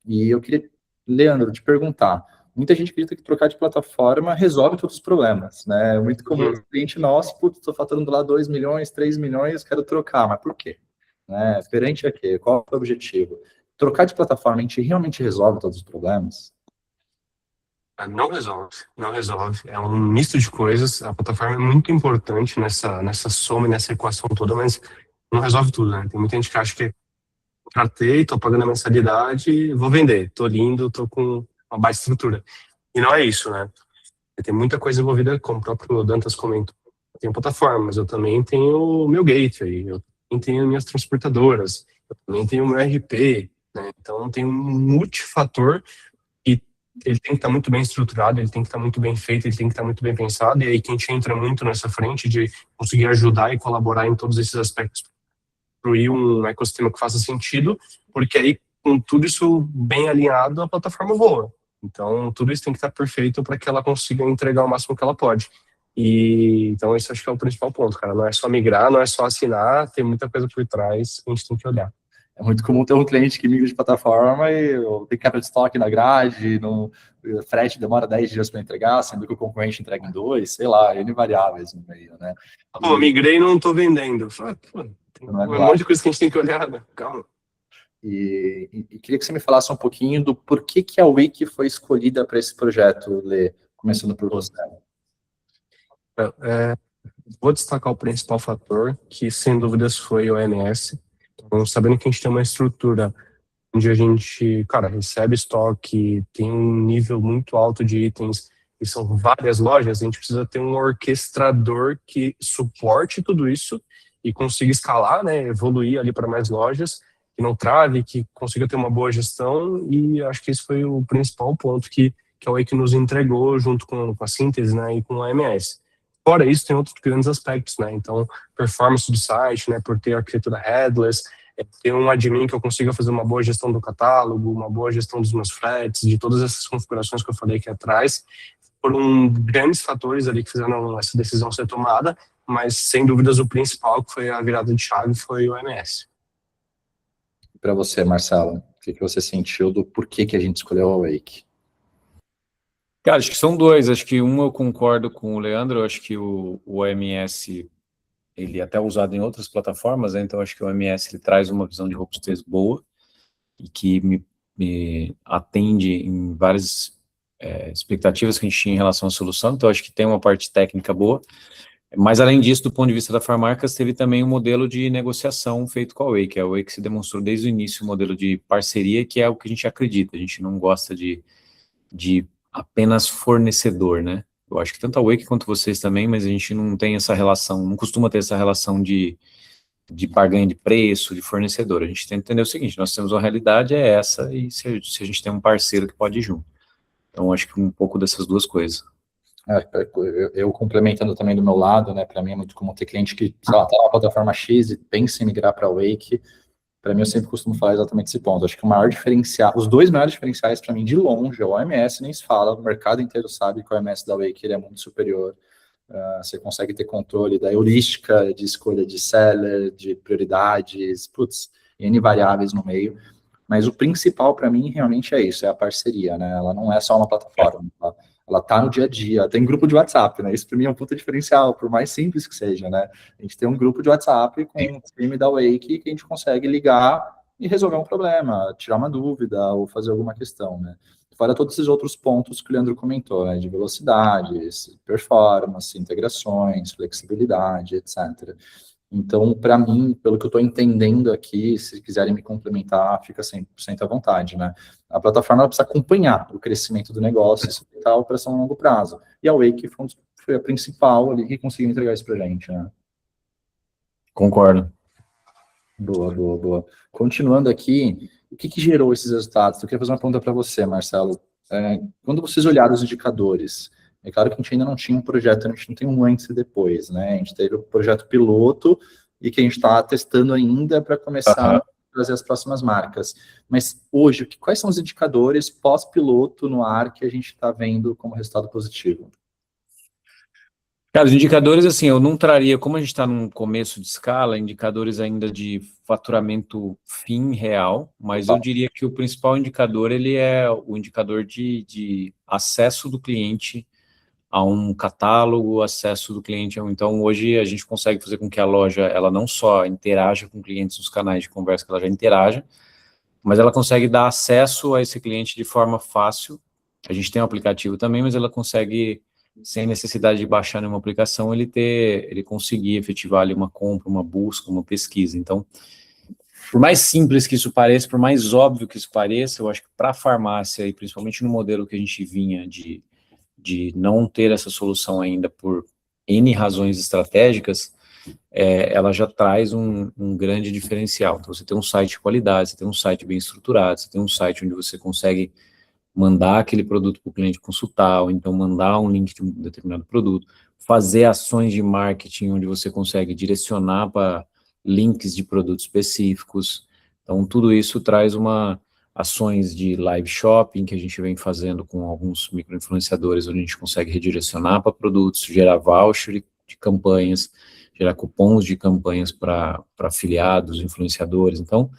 A: E eu queria, Leandro, te perguntar, muita gente acredita que trocar de plataforma resolve todos os problemas, né? É muito comum o cliente nosso, putz, estou faturando lá 2 milhões, 3 milhões, quero trocar, mas por quê? Né? Perante a quê? Qual é o objetivo? Trocar de plataforma, a gente realmente resolve todos os problemas?
B: Não resolve, não resolve. É um misto de coisas. A plataforma é muito importante nessa soma, nessa equação toda, mas não resolve tudo, né? Tem muita gente que acha que tratei, tô pagando a mensalidade, vou vender. Tô lindo, tô com uma baita estrutura. E não é isso, né? Tem muita coisa envolvida, como o próprio Dantas comentou. Eu tenho plataforma, mas eu também tenho o meu gateway, eu também tenho minhas transportadoras, eu também tenho o meu RP, né? Então tem um multifator e ele tem que estar muito bem estruturado, ele tem que estar muito bem feito, ele tem que estar muito bem pensado, e aí que a gente entra muito nessa frente de conseguir ajudar e colaborar em todos esses aspectos, construir um ecossistema que faça sentido, porque aí, com tudo isso bem alinhado, a plataforma voa. Então, tudo isso tem que estar perfeito para que ela consiga entregar o máximo que ela pode. E então, isso acho que é o principal ponto, cara. Não é só migrar, não é só assinar, tem muita coisa por trás que a gente tem que olhar.
A: É muito comum ter um cliente que migra de plataforma e tem quebra de estoque na grade, o frete demora 10 dias para entregar, sendo que o concorrente entrega em 2, sei lá, N variáveis no meio, né?
B: Pô, migrei e não estou vendendo. Pô, tem um monte de coisa que a gente tem que olhar, né? Calma.
A: E queria que você me falasse um pouquinho do porquê que a Wake foi escolhida para esse projeto, Lê, começando por você.
B: Vou destacar o principal fator, que sem dúvidas foi o OMS. Então, sabendo que a gente tem uma estrutura onde a gente, cara, recebe estoque, tem um nível muito alto de itens, e são várias lojas, a gente precisa ter um orquestrador que suporte tudo isso e consiga escalar, né, evoluir ali para mais lojas, que não trave, que consiga ter uma boa gestão, e acho que esse foi o principal ponto que a Wake nos entregou junto com a síntese, né, e com o AMS. Fora isso, tem outros grandes aspectos, né, então performance do site, né, por ter arquitetura headless, ter um admin que eu consiga fazer uma boa gestão do catálogo, uma boa gestão dos meus fretes, de todas essas configurações que eu falei aqui atrás, foram grandes fatores ali que fizeram essa decisão ser tomada, mas sem dúvidas o principal, que foi a virada de chave, foi o OMS.
A: Para você, Marcelo, o que você sentiu do porquê que a gente escolheu a Wake?
C: Cara, acho que são dois. Acho que eu concordo com o Leandro, acho que o OMS ele é até usado em outras plataformas, né? Então acho que o OMS ele traz uma visão de robustez boa e que me atende em várias expectativas que a gente tinha em relação à solução. Então acho que tem uma parte técnica boa, mas além disso, do ponto de vista da Farmarcas, teve também um modelo de negociação feito com a Wake. A Wake se demonstrou desde o início um modelo de parceria, que é o que a gente acredita. A gente não gosta de apenas fornecedor, né? Eu acho que tanto a Wake quanto vocês também, mas a gente não tem essa relação, não costuma ter essa relação de barganha de preço, de fornecedor. A gente tem que entender o seguinte, nós temos uma realidade, é essa, e se a gente tem um parceiro que pode ir junto. Então, acho que um pouco dessas duas coisas.
A: Eu complementando também do meu lado, né, para mim é muito comum ter cliente que, sei lá, tá na plataforma X e pensa em migrar para Wake. Para mim, eu sempre costumo falar exatamente esse ponto. Acho que o maior diferencial, os dois maiores diferenciais para mim, de longe, é o OMS, nem se fala, o mercado inteiro sabe que o OMS da Wake ele é muito superior. Você consegue ter controle da heurística, de escolha de seller, de prioridades, putz, N variáveis no meio. Mas o principal para mim realmente é isso, é a parceria, né? Ela não é só uma plataforma, ela tá no dia a dia. Tem grupo de WhatsApp, né? Isso para mim é um puta diferencial, por mais simples que seja, né? A gente tem um grupo de WhatsApp com o time da Wake que a gente consegue ligar e resolver um problema, tirar uma dúvida ou fazer alguma questão, né? Fora todos esses outros pontos que o Leandro comentou, né? De velocidades, performance, integrações, flexibilidade, etc. Então, para mim, pelo que eu estou entendendo aqui, se quiserem me complementar, fica 100% à vontade, né? A plataforma ela precisa acompanhar o crescimento do negócio e sustentar a operação a longo prazo. E a Wake foi a principal ali que conseguiu entregar isso para a gente, né?
C: Concordo.
A: Boa, boa, boa. Continuando aqui, o que gerou esses resultados? Eu queria fazer uma pergunta para você, Marcelo. Quando vocês olharam os indicadores, é claro que a gente ainda não tinha um projeto, a gente não tem um antes e depois, né? A gente teve o projeto piloto e que a gente está testando ainda para começar a trazer as próximas marcas. Mas hoje, quais são os indicadores pós-piloto no ar que a gente está vendo como resultado positivo?
C: Cara, os indicadores, assim, eu não traria, como a gente está num começo de escala, indicadores ainda de faturamento fim real, mas eu diria que o principal indicador, ele é o indicador de acesso do cliente a um catálogo, acesso do cliente a um... Então, hoje a gente consegue fazer com que a loja, ela não só interaja com clientes nos canais de conversa que ela já interaja, mas ela consegue dar acesso a esse cliente de forma fácil. A gente tem um aplicativo também, mas ela consegue, sem necessidade de baixar nenhuma aplicação, ele conseguir efetivar ali uma compra, uma busca, uma pesquisa. Então, por mais simples que isso pareça, por mais óbvio que isso pareça, eu acho que para a farmácia, e principalmente no modelo que a gente vinha de não ter essa solução ainda por N razões estratégicas, ela já traz um grande diferencial. Então, você tem um site de qualidade, você tem um site bem estruturado, você tem um site onde você consegue mandar aquele produto para o cliente consultar, ou então mandar um link de um determinado produto, fazer ações de marketing onde você consegue direcionar para links de produtos específicos. Então, tudo isso traz ações de live shopping que a gente vem fazendo com alguns micro-influenciadores, onde a gente consegue redirecionar para produtos, gerar voucher de campanhas, gerar cupons de campanhas para afiliados, influenciadores. Então,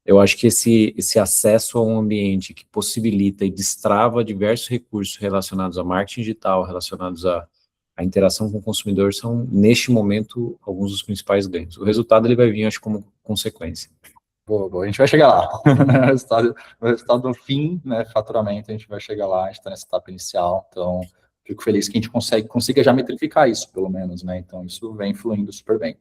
C: eu acho que esse acesso a um ambiente que possibilita e destrava diversos recursos relacionados a marketing digital, relacionados à interação com o consumidor, são, neste momento, alguns dos principais ganhos. O resultado ele vai vir, acho, como consequência.
A: Boa, boa. A gente vai chegar lá. O resultado do fim, né, faturamento, a gente vai chegar lá, a gente está nessa etapa inicial, então fico feliz que a gente consiga já metrificar isso, pelo menos, né, então isso vem fluindo super bem.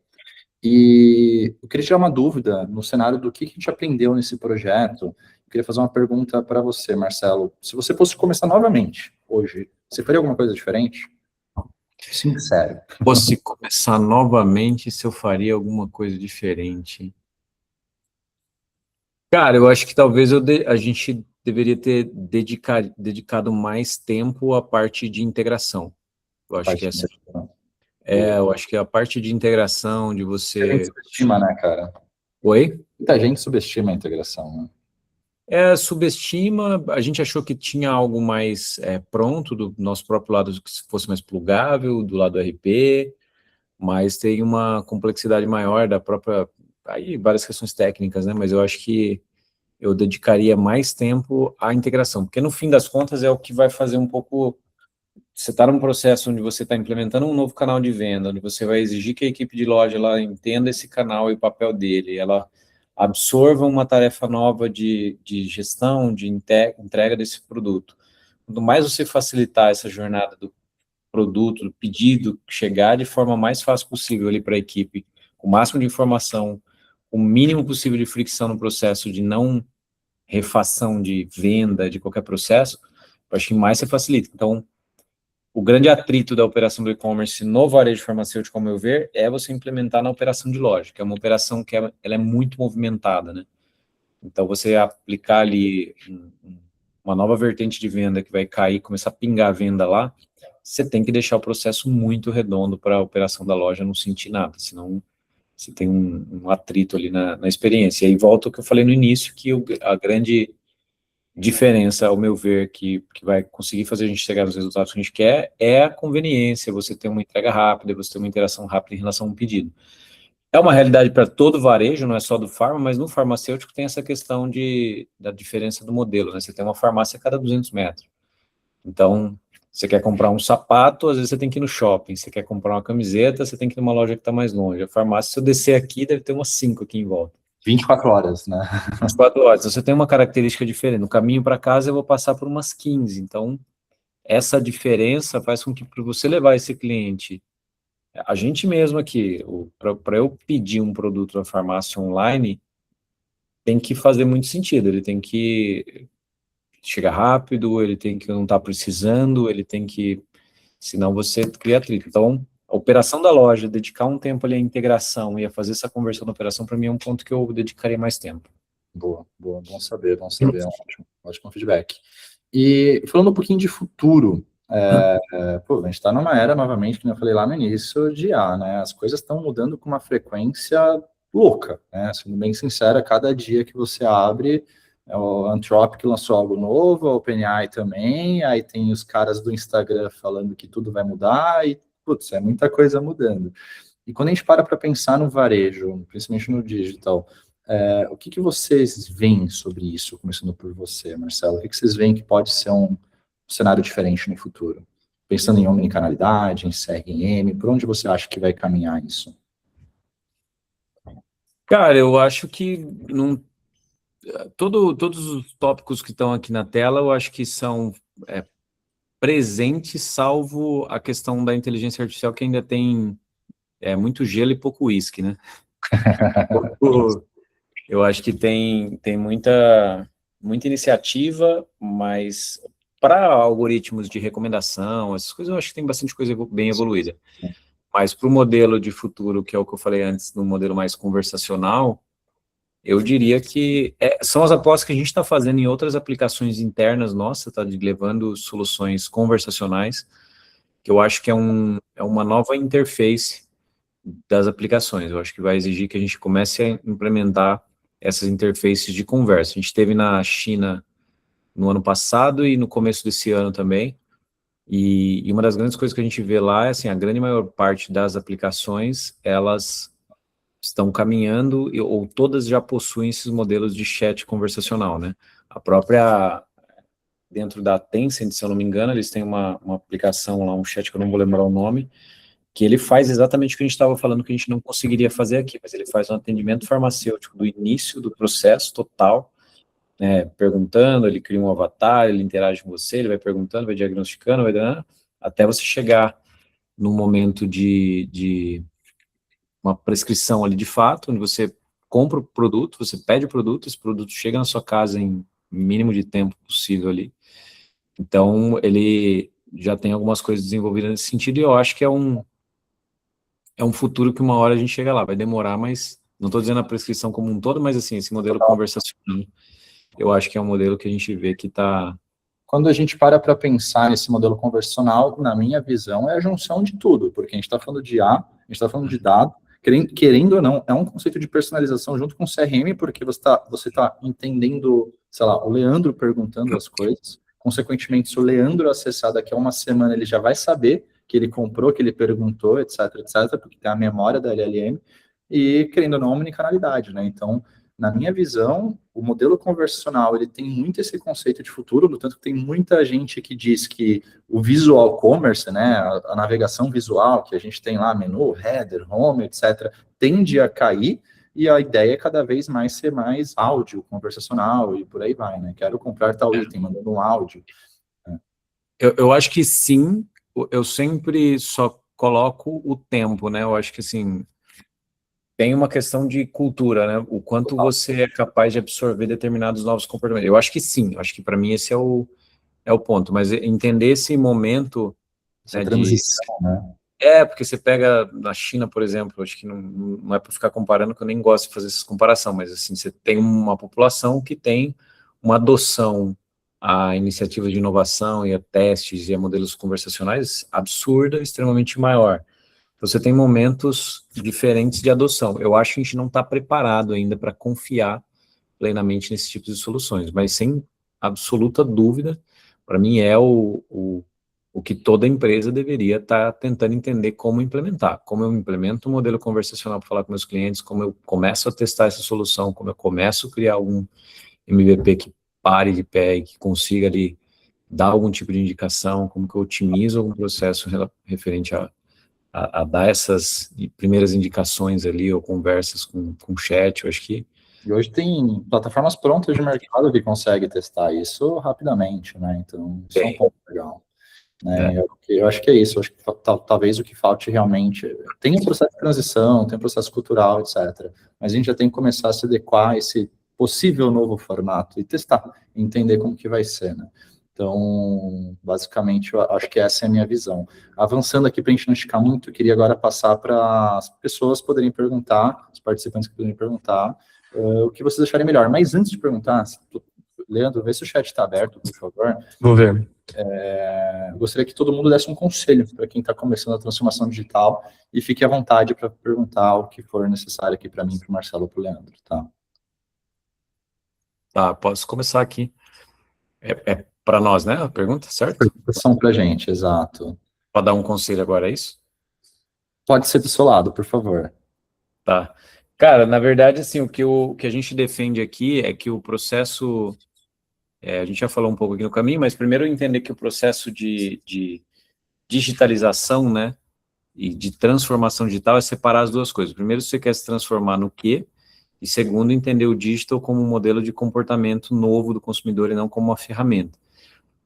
A: E eu queria tirar uma dúvida no cenário do que a gente aprendeu nesse projeto. Eu queria fazer uma pergunta para você, Marcelo. Se você fosse começar novamente hoje, você faria alguma coisa diferente? Sincero.
C: Fosse começar novamente, se eu faria alguma coisa diferente. Cara, eu acho que talvez a gente deveria ter dedicado mais tempo à parte de integração. Eu acho que essa... eu acho que a parte de integração, de você...
A: A gente subestima, né, cara?
C: Oi?
A: Muita gente subestima a integração, né?
C: Subestima, a gente achou que tinha algo mais pronto do nosso próprio lado, que fosse mais plugável, do lado do RP, mas tem uma complexidade maior da própria... Aí, várias questões técnicas, né, mas eu acho que eu dedicaria mais tempo à integração, porque no fim das contas é o que vai fazer um pouco... Você está num processo onde você está implementando um novo canal de venda, onde você vai exigir que a equipe de loja ela entenda esse canal e o papel dele, ela absorva uma tarefa nova de gestão, de entrega desse produto. Quanto mais você facilitar essa jornada do produto, do pedido, chegar de forma mais fácil possível ali para a equipe, com o máximo de informação, o mínimo possível de fricção no processo de não refação de venda, de qualquer processo, eu acho que mais você facilita. Então, o grande atrito da operação do e-commerce no varejo farmacêutico, ao meu ver, é você implementar na operação de loja, que é uma operação que ela é muito movimentada, né? Então, você aplicar ali uma nova vertente de venda que vai cair, começar a pingar a venda lá, você tem que deixar o processo muito redondo para a operação da loja não sentir nada, senão você tem um atrito ali na experiência. E aí volta o que eu falei no início, que a grande diferença, ao meu ver, que vai conseguir fazer a gente chegar nos resultados que a gente quer, é a conveniência, você ter uma entrega rápida, você ter uma interação rápida em relação a um pedido. É uma realidade para todo varejo, não é só do farma, mas no farmacêutico tem essa questão da diferença do modelo, né? Você tem uma farmácia a cada 200 metros. Então, você quer comprar um sapato, às vezes você tem que ir no shopping. Você quer comprar uma camiseta, você tem que ir numa loja que está mais longe. A farmácia, se eu descer aqui, deve ter umas 5 aqui em volta.
A: 24 horas, né?
C: 24 horas. Então, você tem uma característica diferente. No caminho para casa, eu vou passar por umas 15. Então, essa diferença faz com que, para você levar esse cliente, a gente mesmo aqui, para eu pedir um produto na farmácia online, tem que fazer muito sentido. Ele tem que chegar rápido, ele tem que não estar precisando, ele tem que... Senão você cria atrito. Então, a operação da loja, dedicar um tempo ali à integração e a fazer essa conversão da operação, para mim é um ponto que eu dedicaria mais tempo.
A: Boa, bom saber, é um ótimo feedback. E falando um pouquinho de futuro, a gente está numa era, novamente, que eu falei lá no início, de IA, né? As coisas estão mudando com uma frequência louca, né? Sendo bem sincera, cada dia que você abre, o Anthropic lançou algo novo, a OpenAI também, aí tem os caras do Instagram falando que tudo vai mudar, e, putz, é muita coisa mudando. E quando a gente para pensar no varejo, principalmente no digital, o que vocês veem sobre isso, começando por você, Marcelo? O que vocês veem que pode ser um cenário diferente no futuro? Pensando em omnicanalidade, em CRM, por onde você acha que vai caminhar isso?
C: Cara, eu acho que todos os tópicos que estão aqui na tela, eu acho que são presentes, salvo a questão da inteligência artificial, que ainda tem muito gelo e pouco uísque, né? Eu acho que tem muita iniciativa, mas para algoritmos de recomendação, essas coisas, eu acho que tem bastante coisa bem evoluída. Mas para o modelo de futuro, que é o que eu falei antes, no modelo mais conversacional, eu diria que são as apostas que a gente está fazendo em outras aplicações internas nossas, tá, levando soluções conversacionais, que eu acho que é uma nova interface das aplicações. Eu acho que vai exigir que a gente comece a implementar essas interfaces de conversa. A gente teve na China no ano passado e no começo desse ano também, e uma das grandes coisas que a gente vê lá é assim, a grande maior parte das aplicações, elas estão caminhando, ou todas já possuem esses modelos de chat conversacional, né? A própria, dentro da Tencent, se eu não me engano, eles têm uma aplicação lá, um chat que eu não vou lembrar o nome, que ele faz exatamente o que a gente estava falando que a gente não conseguiria fazer aqui, mas ele faz um atendimento farmacêutico do início do processo total, né, perguntando, ele cria um avatar, ele interage com você, ele vai perguntando, vai diagnosticando, até você chegar no momento de uma prescrição ali de fato, onde você compra o produto, você pede o produto, esse produto chega na sua casa em mínimo de tempo possível ali. Então, ele já tem algumas coisas desenvolvidas nesse sentido, e eu acho que é um futuro que uma hora a gente chega lá, vai demorar, mas não estou dizendo a prescrição como um todo, mas assim, esse modelo conversacional, eu acho que é um modelo que a gente vê que está...
A: Quando a gente para pensar nesse modelo conversacional, na minha visão, é a junção de tudo, porque a gente está falando de IA, a gente está falando de dado, querendo ou não, é um conceito de personalização junto com o CRM, porque você tá entendendo, sei lá, o Leandro perguntando as coisas, consequentemente, se o Leandro acessar daqui a uma semana, ele já vai saber que ele comprou, que ele perguntou, etc, porque tem a memória da LLM, e querendo ou não, omnicanalidade, né? Então, na minha visão, o modelo conversacional, ele tem muito esse conceito de futuro, no tanto que tem muita gente que diz que o visual commerce, né, a navegação visual, que a gente tem lá, menu, header, home, etc., tende a cair, e a ideia é cada vez mais ser mais áudio, conversacional, e por aí vai, né? Quero comprar tal item, mandando um áudio. Né?
C: Eu acho que sim, eu sempre só coloco o tempo, né? Eu acho que, assim, tem uma questão de cultura, né? O quanto você é capaz de absorver determinados novos comportamentos. Eu acho que sim, eu acho que para mim esse é o ponto, mas entender esse momento...
A: Essa transição, né?
C: Porque você pega na China, por exemplo, acho que não é para ficar comparando, que eu nem gosto de fazer essa comparação, mas assim, você tem uma população que tem uma adoção a iniciativas de inovação e a testes e a modelos conversacionais absurda, extremamente maior. Você tem momentos diferentes de adoção. Eu acho que a gente não está preparado ainda para confiar plenamente nesse tipo de soluções, mas sem absoluta dúvida, para mim é o que toda empresa deveria estar tentando entender como implementar. Como eu implemento um modelo conversacional para falar com meus clientes, como eu começo a testar essa solução, como eu começo a criar algum MVP que pare de pé e que consiga ali dar algum tipo de indicação, como que eu otimizo algum processo referente a dar essas primeiras indicações ali, ou conversas com chat. Eu acho que
A: E hoje tem plataformas prontas de mercado que conseguem testar isso rapidamente, né? Então, isso é um ponto legal. Né? Eu acho que é isso. Eu acho que talvez o que falte realmente... Tem um processo de transição, tem um processo cultural, etc. Mas a gente já tem que começar a se adequar a esse possível novo formato e testar, entender como que vai ser, né? Então, basicamente, eu acho que essa é a minha visão. Avançando aqui para a gente não esticar muito, eu queria agora passar para as pessoas poderem perguntar, os participantes que poderem perguntar, o que vocês acharem melhor. Mas antes de perguntar, Leandro, vê se o chat está aberto, por favor.
B: Vou ver.
A: Eu gostaria que todo mundo desse um conselho para quem está começando a transformação digital e fique à vontade para perguntar o que for necessário aqui para mim, para o Marcelo ou para o Leandro, tá?
C: Tá, posso começar aqui. É para nós, né, a pergunta, certo?
A: São para a gente, exato.
C: Pode dar um conselho agora, é isso?
A: Pode ser do seu lado, por favor.
C: Tá. Cara, na verdade, assim, o que a gente defende aqui é que o processo, a gente já falou um pouco aqui no caminho, mas primeiro entender que o processo de digitalização, né, e de transformação digital é separar as duas coisas. Primeiro, você quer se transformar no quê? E segundo, entender o digital como um modelo de comportamento novo do consumidor e não como uma ferramenta.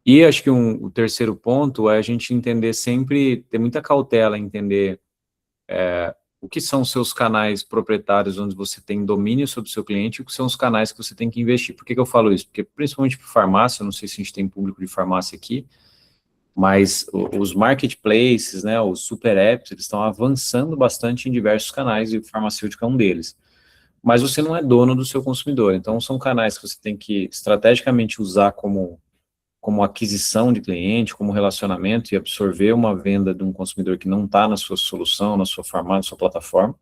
C: E acho que o terceiro ponto é a gente entender sempre, ter muita cautela em entender o que são os seus canais proprietários, onde você tem domínio sobre o seu cliente, e o que são os canais que você tem que investir. Por que eu falo isso? Porque principalmente para farmácia, não sei se a gente tem público de farmácia aqui, mas os marketplaces, né, os super apps, eles estão avançando bastante em diversos canais, e o farmacêutico é um deles. Mas você não é dono do seu consumidor, então são canais que você tem que estrategicamente usar como aquisição de cliente, como relacionamento, e absorver uma venda de um consumidor que não está na sua solução, na sua farmácia, na sua plataforma.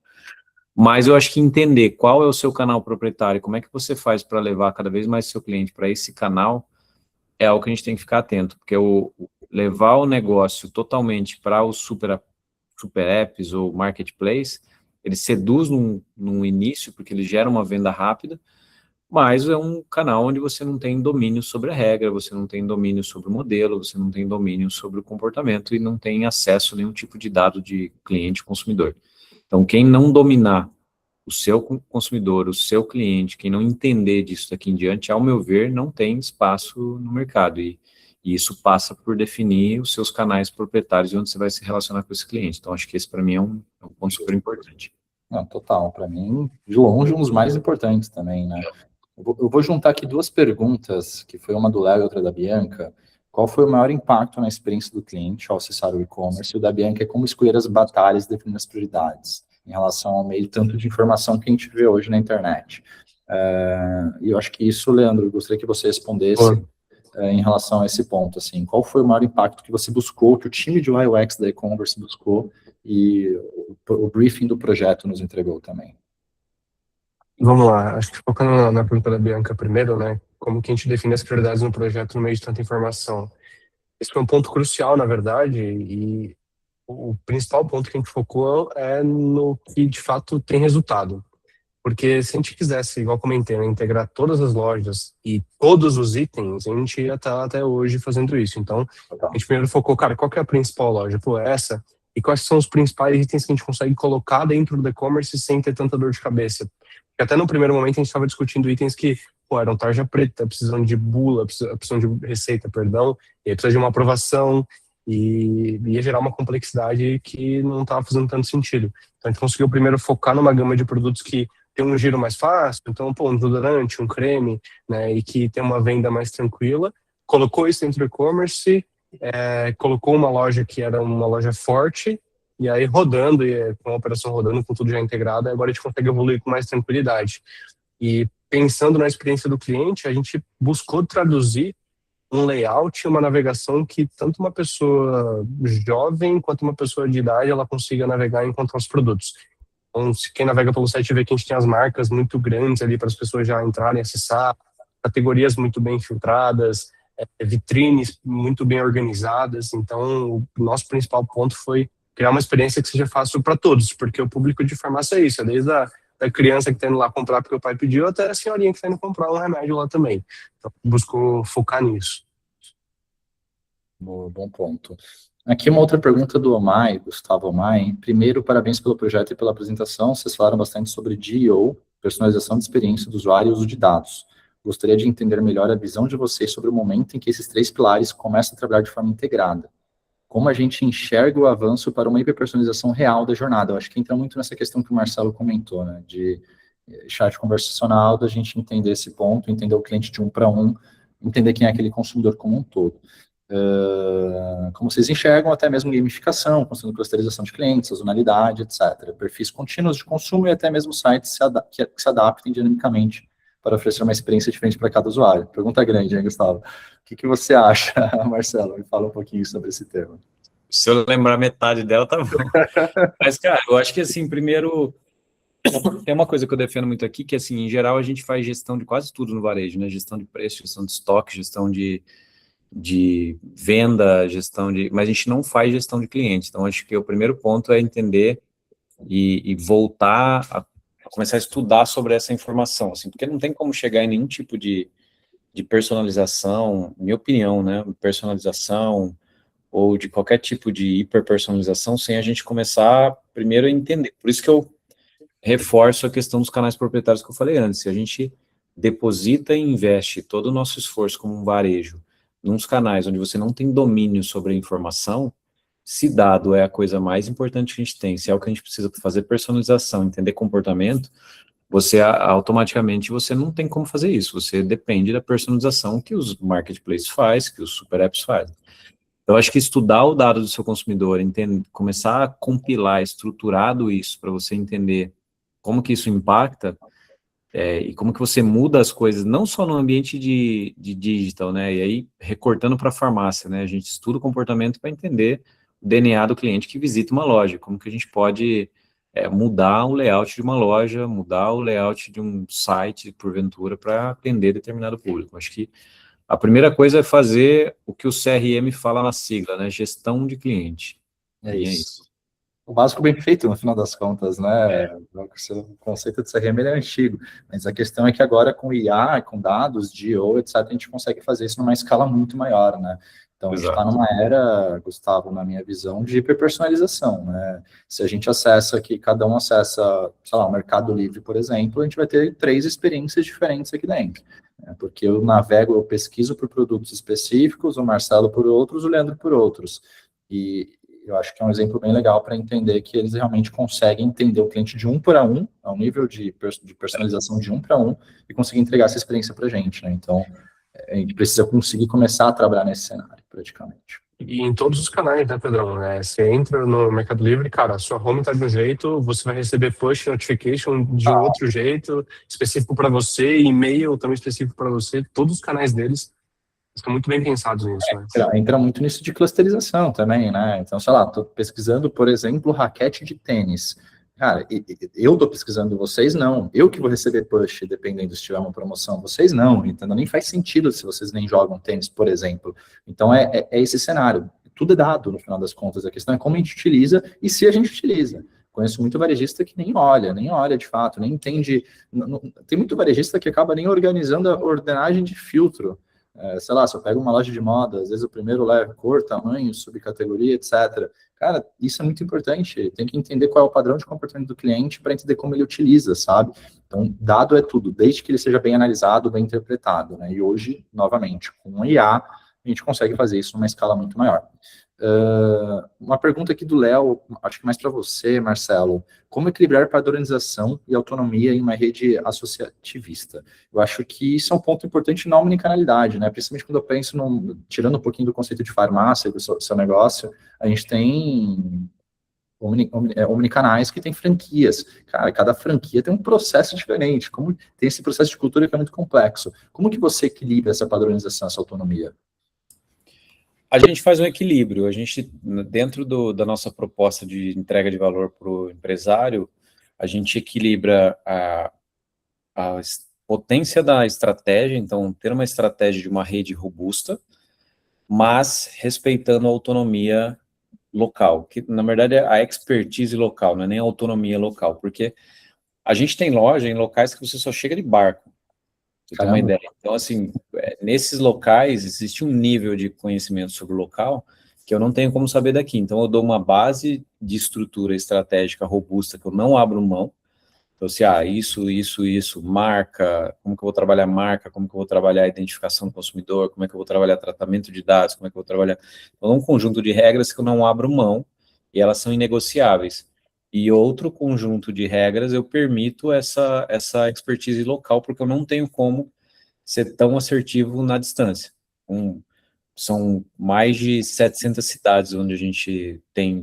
C: Mas eu acho que entender qual é o seu canal proprietário, como é que você faz para levar cada vez mais seu cliente para esse canal, é algo que a gente tem que ficar atento, porque levar o negócio totalmente para os super apps ou marketplace, ele seduz num início, porque ele gera uma venda rápida, mas é um canal onde você não tem domínio sobre a regra, você não tem domínio sobre o modelo, você não tem domínio sobre o comportamento e não tem acesso a nenhum tipo de dado de cliente consumidor. Então, quem não dominar o seu consumidor, o seu cliente, quem não entender disso daqui em diante, ao meu ver, não tem espaço no mercado. E isso passa por definir os seus canais proprietários e onde você vai se relacionar com esse cliente. Então, acho que esse, para mim, é um ponto super importante.
A: Não, total. Para mim, de longe, um dos mais importantes também, né? Eu vou juntar aqui duas perguntas, que foi uma do Léo e outra da Bianca. Qual foi o maior impacto na experiência do cliente ao acessar o e-commerce? E o da Bianca é como escolher as batalhas e definir as prioridades, em relação ao meio tanto de informação que a gente vê hoje na internet. E eu acho que isso, Leandro, eu gostaria que você respondesse em relação a esse ponto. Assim, qual foi o maior impacto que você buscou, que o time de UX da e-commerce buscou, e o briefing do projeto nos entregou também?
B: Vamos lá, acho que focando na pergunta da Bianca primeiro, né? Como que a gente define as prioridades no projeto no meio de tanta informação? Esse foi um ponto crucial, na verdade, e o principal ponto que a gente focou é no que de fato tem resultado. Porque se a gente quisesse, igual comentei, né, integrar todas as lojas e todos os itens, a gente ia estar até hoje fazendo isso. Então, a gente primeiro focou, cara, qual que é a principal loja? Pô, essa. E quais são os principais itens que a gente consegue colocar dentro do e-commerce sem ter tanta dor de cabeça? Porque até no primeiro momento a gente estava discutindo itens que, pô, eram tarja preta, precisam de bula, precisam de receita, perdão, e aí precisa de uma aprovação, e ia gerar uma complexidade que não estava fazendo tanto sentido. Então, a gente conseguiu primeiro focar numa gama de produtos que tem um giro mais fácil, então, pô, um desodorante, um creme, né, e que tem uma venda mais tranquila, colocou isso dentro do e-commerce, colocou uma loja que era uma loja forte, e aí rodando, e com a operação rodando, com tudo já integrado, agora a gente consegue evoluir com mais tranquilidade. E pensando na experiência do cliente, a gente buscou traduzir um layout e uma navegação que tanto uma pessoa jovem quanto uma pessoa de idade ela consiga navegar e encontrar os produtos. Então, se quem navega pelo site vê que a gente tem as marcas muito grandes ali para as pessoas já entrarem, acessar, categorias muito bem filtradas, vitrines muito bem organizadas. Então, o nosso principal ponto foi criar uma experiência que seja fácil para todos, porque o público de farmácia é isso, desde da criança que está indo lá comprar porque o pai pediu, até a senhorinha que está indo comprar um remédio lá também. Então, buscou focar nisso.
A: Bom ponto. Aqui uma outra pergunta do Omai, Gustavo Omai. Primeiro, parabéns pelo projeto e pela apresentação. Vocês falaram bastante sobre GEO, personalização de experiência do usuário e uso de dados. Gostaria de entender melhor a visão de vocês sobre o momento em que esses 3 pilares começam a trabalhar de forma integrada. Como a gente enxerga o avanço para uma hiperpersonalização real da jornada? Eu acho que entra muito nessa questão que o Marcelo comentou, né, de chat conversacional, da gente entender esse ponto, entender o cliente de 1 para 1, entender quem é aquele consumidor como um todo. Como vocês enxergam, até mesmo gamificação, construindo clusterização de clientes, sazonalidade, etc. Perfis contínuos de consumo e até mesmo sites que se adaptem dinamicamente para oferecer uma experiência diferente para cada usuário. Pergunta grande, hein, Gustavo? O que você acha, Marcelo? Me fala um pouquinho sobre esse tema.
C: Se eu lembrar metade dela, tá bom. Mas, cara, eu acho que, assim, primeiro, tem uma coisa que eu defendo muito aqui, que, assim, em geral, a gente faz gestão de quase tudo no varejo, né? Gestão de preço, gestão de estoque, gestão de venda, mas a gente não faz gestão de cliente. Então, acho que o primeiro ponto é entender e voltar a começar a estudar sobre essa informação, assim, porque não tem como chegar em nenhum tipo de personalização, minha opinião, né, personalização ou de qualquer tipo de hiperpersonalização sem a gente começar primeiro a entender. Por isso que eu reforço a questão dos canais proprietários que eu falei antes. Se a gente deposita e investe todo o nosso esforço como um varejo nos canais onde você não tem domínio sobre a informação, se dado é a coisa mais importante que a gente tem, se é o que a gente precisa fazer personalização, entender comportamento, você automaticamente você não tem como fazer isso, você depende da personalização que os marketplaces faz, que os super apps fazem. Então, acho que estudar o dado do seu consumidor, começar a compilar, estruturado isso, para você entender como que isso impacta, e como que você muda as coisas, não só no ambiente de digital, né, e aí recortando para a farmácia, né, a gente estuda o comportamento para entender o DNA do cliente que visita uma loja, como que a gente pode mudar o layout de uma loja, mudar o layout de um site, porventura, para atender determinado público. Acho que a primeira coisa é fazer o que o CRM fala na sigla, né, gestão de cliente.
A: É isso. O básico bem feito, no final das contas, né? O conceito de CRM ele é antigo, mas a questão é que agora com IA, com dados, GEO, etc., a gente consegue fazer isso numa escala muito maior, né? Então, Exato. A gente está numa era, Gustavo, na minha visão, de hiperpersonalização, né? Se a gente acessa aqui, cada um acessa, sei lá, o Mercado Livre, por exemplo, a gente vai ter 3 experiências diferentes aqui dentro. Né? Porque eu navego, eu pesquiso por produtos específicos, o Marcelo por outros, o Leandro por outros. E eu acho que é um exemplo bem legal para entender que eles realmente conseguem entender o cliente de 1 para 1, ao nível de personalização de 1 para 1, e conseguir entregar essa experiência para a gente, né? Então, a gente precisa conseguir começar a trabalhar nesse cenário, praticamente.
B: E em todos os canais, né, Pedrão? Você entra no Mercado Livre, cara, a sua home está de um jeito, você vai receber push notification de outro jeito, específico para você, e-mail também específico para você, todos os canais deles estão muito bem pensados nisso, né?
A: Entra muito nisso de clusterização também, né? Então, sei lá, estou pesquisando, por exemplo, raquete de tênis. Cara, eu estou pesquisando, vocês não. Eu que vou receber push, dependendo se tiver uma promoção, vocês não. Então, nem faz sentido se vocês nem jogam tênis, por exemplo. Então, é esse cenário. Tudo é dado, no final das contas. A questão é como a gente utiliza e se a gente utiliza. Conheço muito varejista que nem olha de fato, nem entende. Tem muito varejista que acaba nem organizando a ordenagem de filtro. Sei lá, se eu pego uma loja de moda, às vezes o primeiro leva cor, tamanho, subcategoria, etc. Cara, isso é muito importante, tem que entender qual é o padrão de comportamento do cliente para entender como ele utiliza, sabe? Então, dado é tudo, desde que ele seja bem analisado, bem interpretado, né? E hoje, novamente, com o IA, a gente consegue fazer isso numa escala muito maior. Uma pergunta aqui do Léo, acho que mais para você, Marcelo. Como equilibrar padronização e autonomia em uma rede associativista? Eu acho que isso é um ponto importante na omnicanalidade, né? Principalmente quando eu penso, tirando um pouquinho do conceito de farmácia do seu negócio, a gente tem omnicanais que tem franquias. Cara, cada franquia tem um processo diferente. Como tem esse processo de cultura que é muito complexo. Como que você equilibra essa padronização, essa autonomia?
C: A gente faz um equilíbrio, a gente, dentro da nossa proposta de entrega de valor para o empresário, a gente equilibra a potência da estratégia, então ter uma estratégia de uma rede robusta, mas respeitando a autonomia local, que na verdade é a expertise local, não é nem a autonomia local, porque a gente tem loja em locais que você só chega de barco, você tem uma
A: Caramba.
C: ideia. Então, assim, nesses locais existe um nível de conhecimento sobre o local que eu não tenho como saber daqui. Então, eu dou uma base de estrutura estratégica robusta que eu não abro mão. Então, assim, isso, marca, como que eu vou trabalhar marca, como que eu vou trabalhar a identificação do consumidor, como é que eu vou trabalhar tratamento de dados, como é que eu vou trabalhar... Então, um conjunto de regras que eu não abro mão e elas são inegociáveis. E outro conjunto de regras eu permito essa expertise local, porque eu não tenho como ser tão assertivo na distância. São mais de 700 cidades onde a gente tem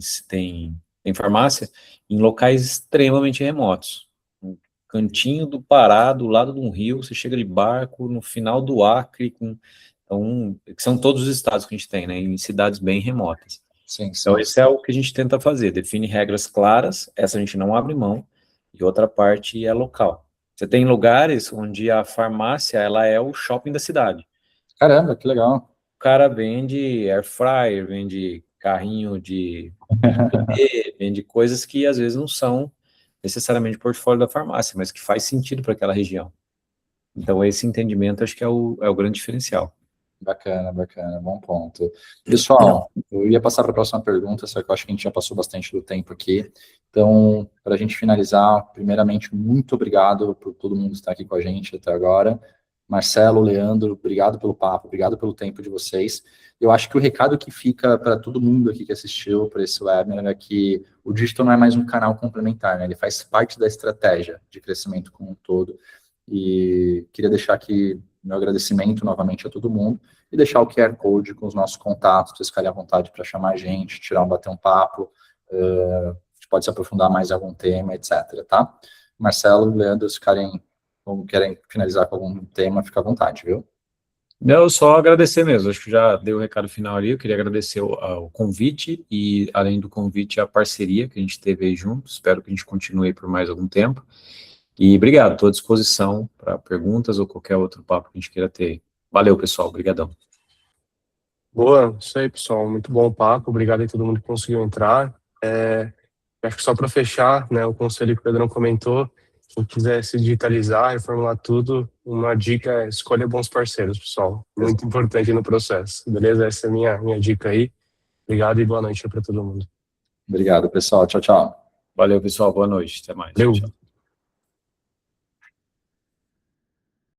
C: farmácia, em locais extremamente remotos. Um cantinho do Pará, do lado de um rio, você chega de barco, no final do Acre, então, que são todos os estados que a gente tem, né, em cidades bem remotas.
A: Sim,
C: Então, esse é o que a gente tenta fazer, define regras claras, essa a gente não abre mão, e outra parte é local. Você tem lugares onde a farmácia, ela é o shopping da cidade.
A: Caramba, que legal.
C: O cara vende air fryer, vende carrinho de bebê, vende coisas que às vezes não são necessariamente portfólio da farmácia, mas que faz sentido para aquela região. Então, esse entendimento acho que é o grande diferencial.
A: Bacana, bom ponto. Pessoal, eu ia passar para a próxima pergunta, só que eu acho que a gente já passou bastante do tempo aqui. Então, para a gente finalizar, primeiramente, muito obrigado por todo mundo estar aqui com a gente até agora. Marcelo, Leandro, obrigado pelo papo, obrigado pelo tempo de vocês. Eu acho que o recado que fica para todo mundo aqui que assistiu para esse webinar é que o digital não é mais um canal complementar, né? Ele faz parte da estratégia de crescimento como um todo. E queria deixar aqui meu agradecimento novamente a todo mundo e deixar o QR Code com os nossos contatos, vocês ficarem à vontade para chamar a gente, bater um papo, a gente pode se aprofundar mais em algum tema, etc, tá? Marcelo, Leandro, se querem finalizar com algum tema, fica à vontade, viu?
C: Não, só agradecer mesmo, acho que já dei o recado final ali, eu queria agradecer o convite e, além do convite, a parceria que a gente teve aí junto, espero que a gente continue por mais algum tempo. E obrigado, estou à disposição para perguntas ou qualquer outro papo que a gente queira ter. Valeu, pessoal, obrigadão.
B: Boa, isso aí, pessoal, muito bom o papo, obrigado a todo mundo que conseguiu entrar. Acho que só para fechar, né, o conselho que o Pedrão comentou, quem quiser se digitalizar, reformular tudo, uma dica é escolha bons parceiros, pessoal, muito importante no processo, beleza? Essa é a minha dica aí. Obrigado e boa noite para todo mundo.
A: Obrigado, pessoal. Tchau, tchau.
C: Valeu, pessoal, boa noite, até mais.
B: Valeu.
C: Tchau.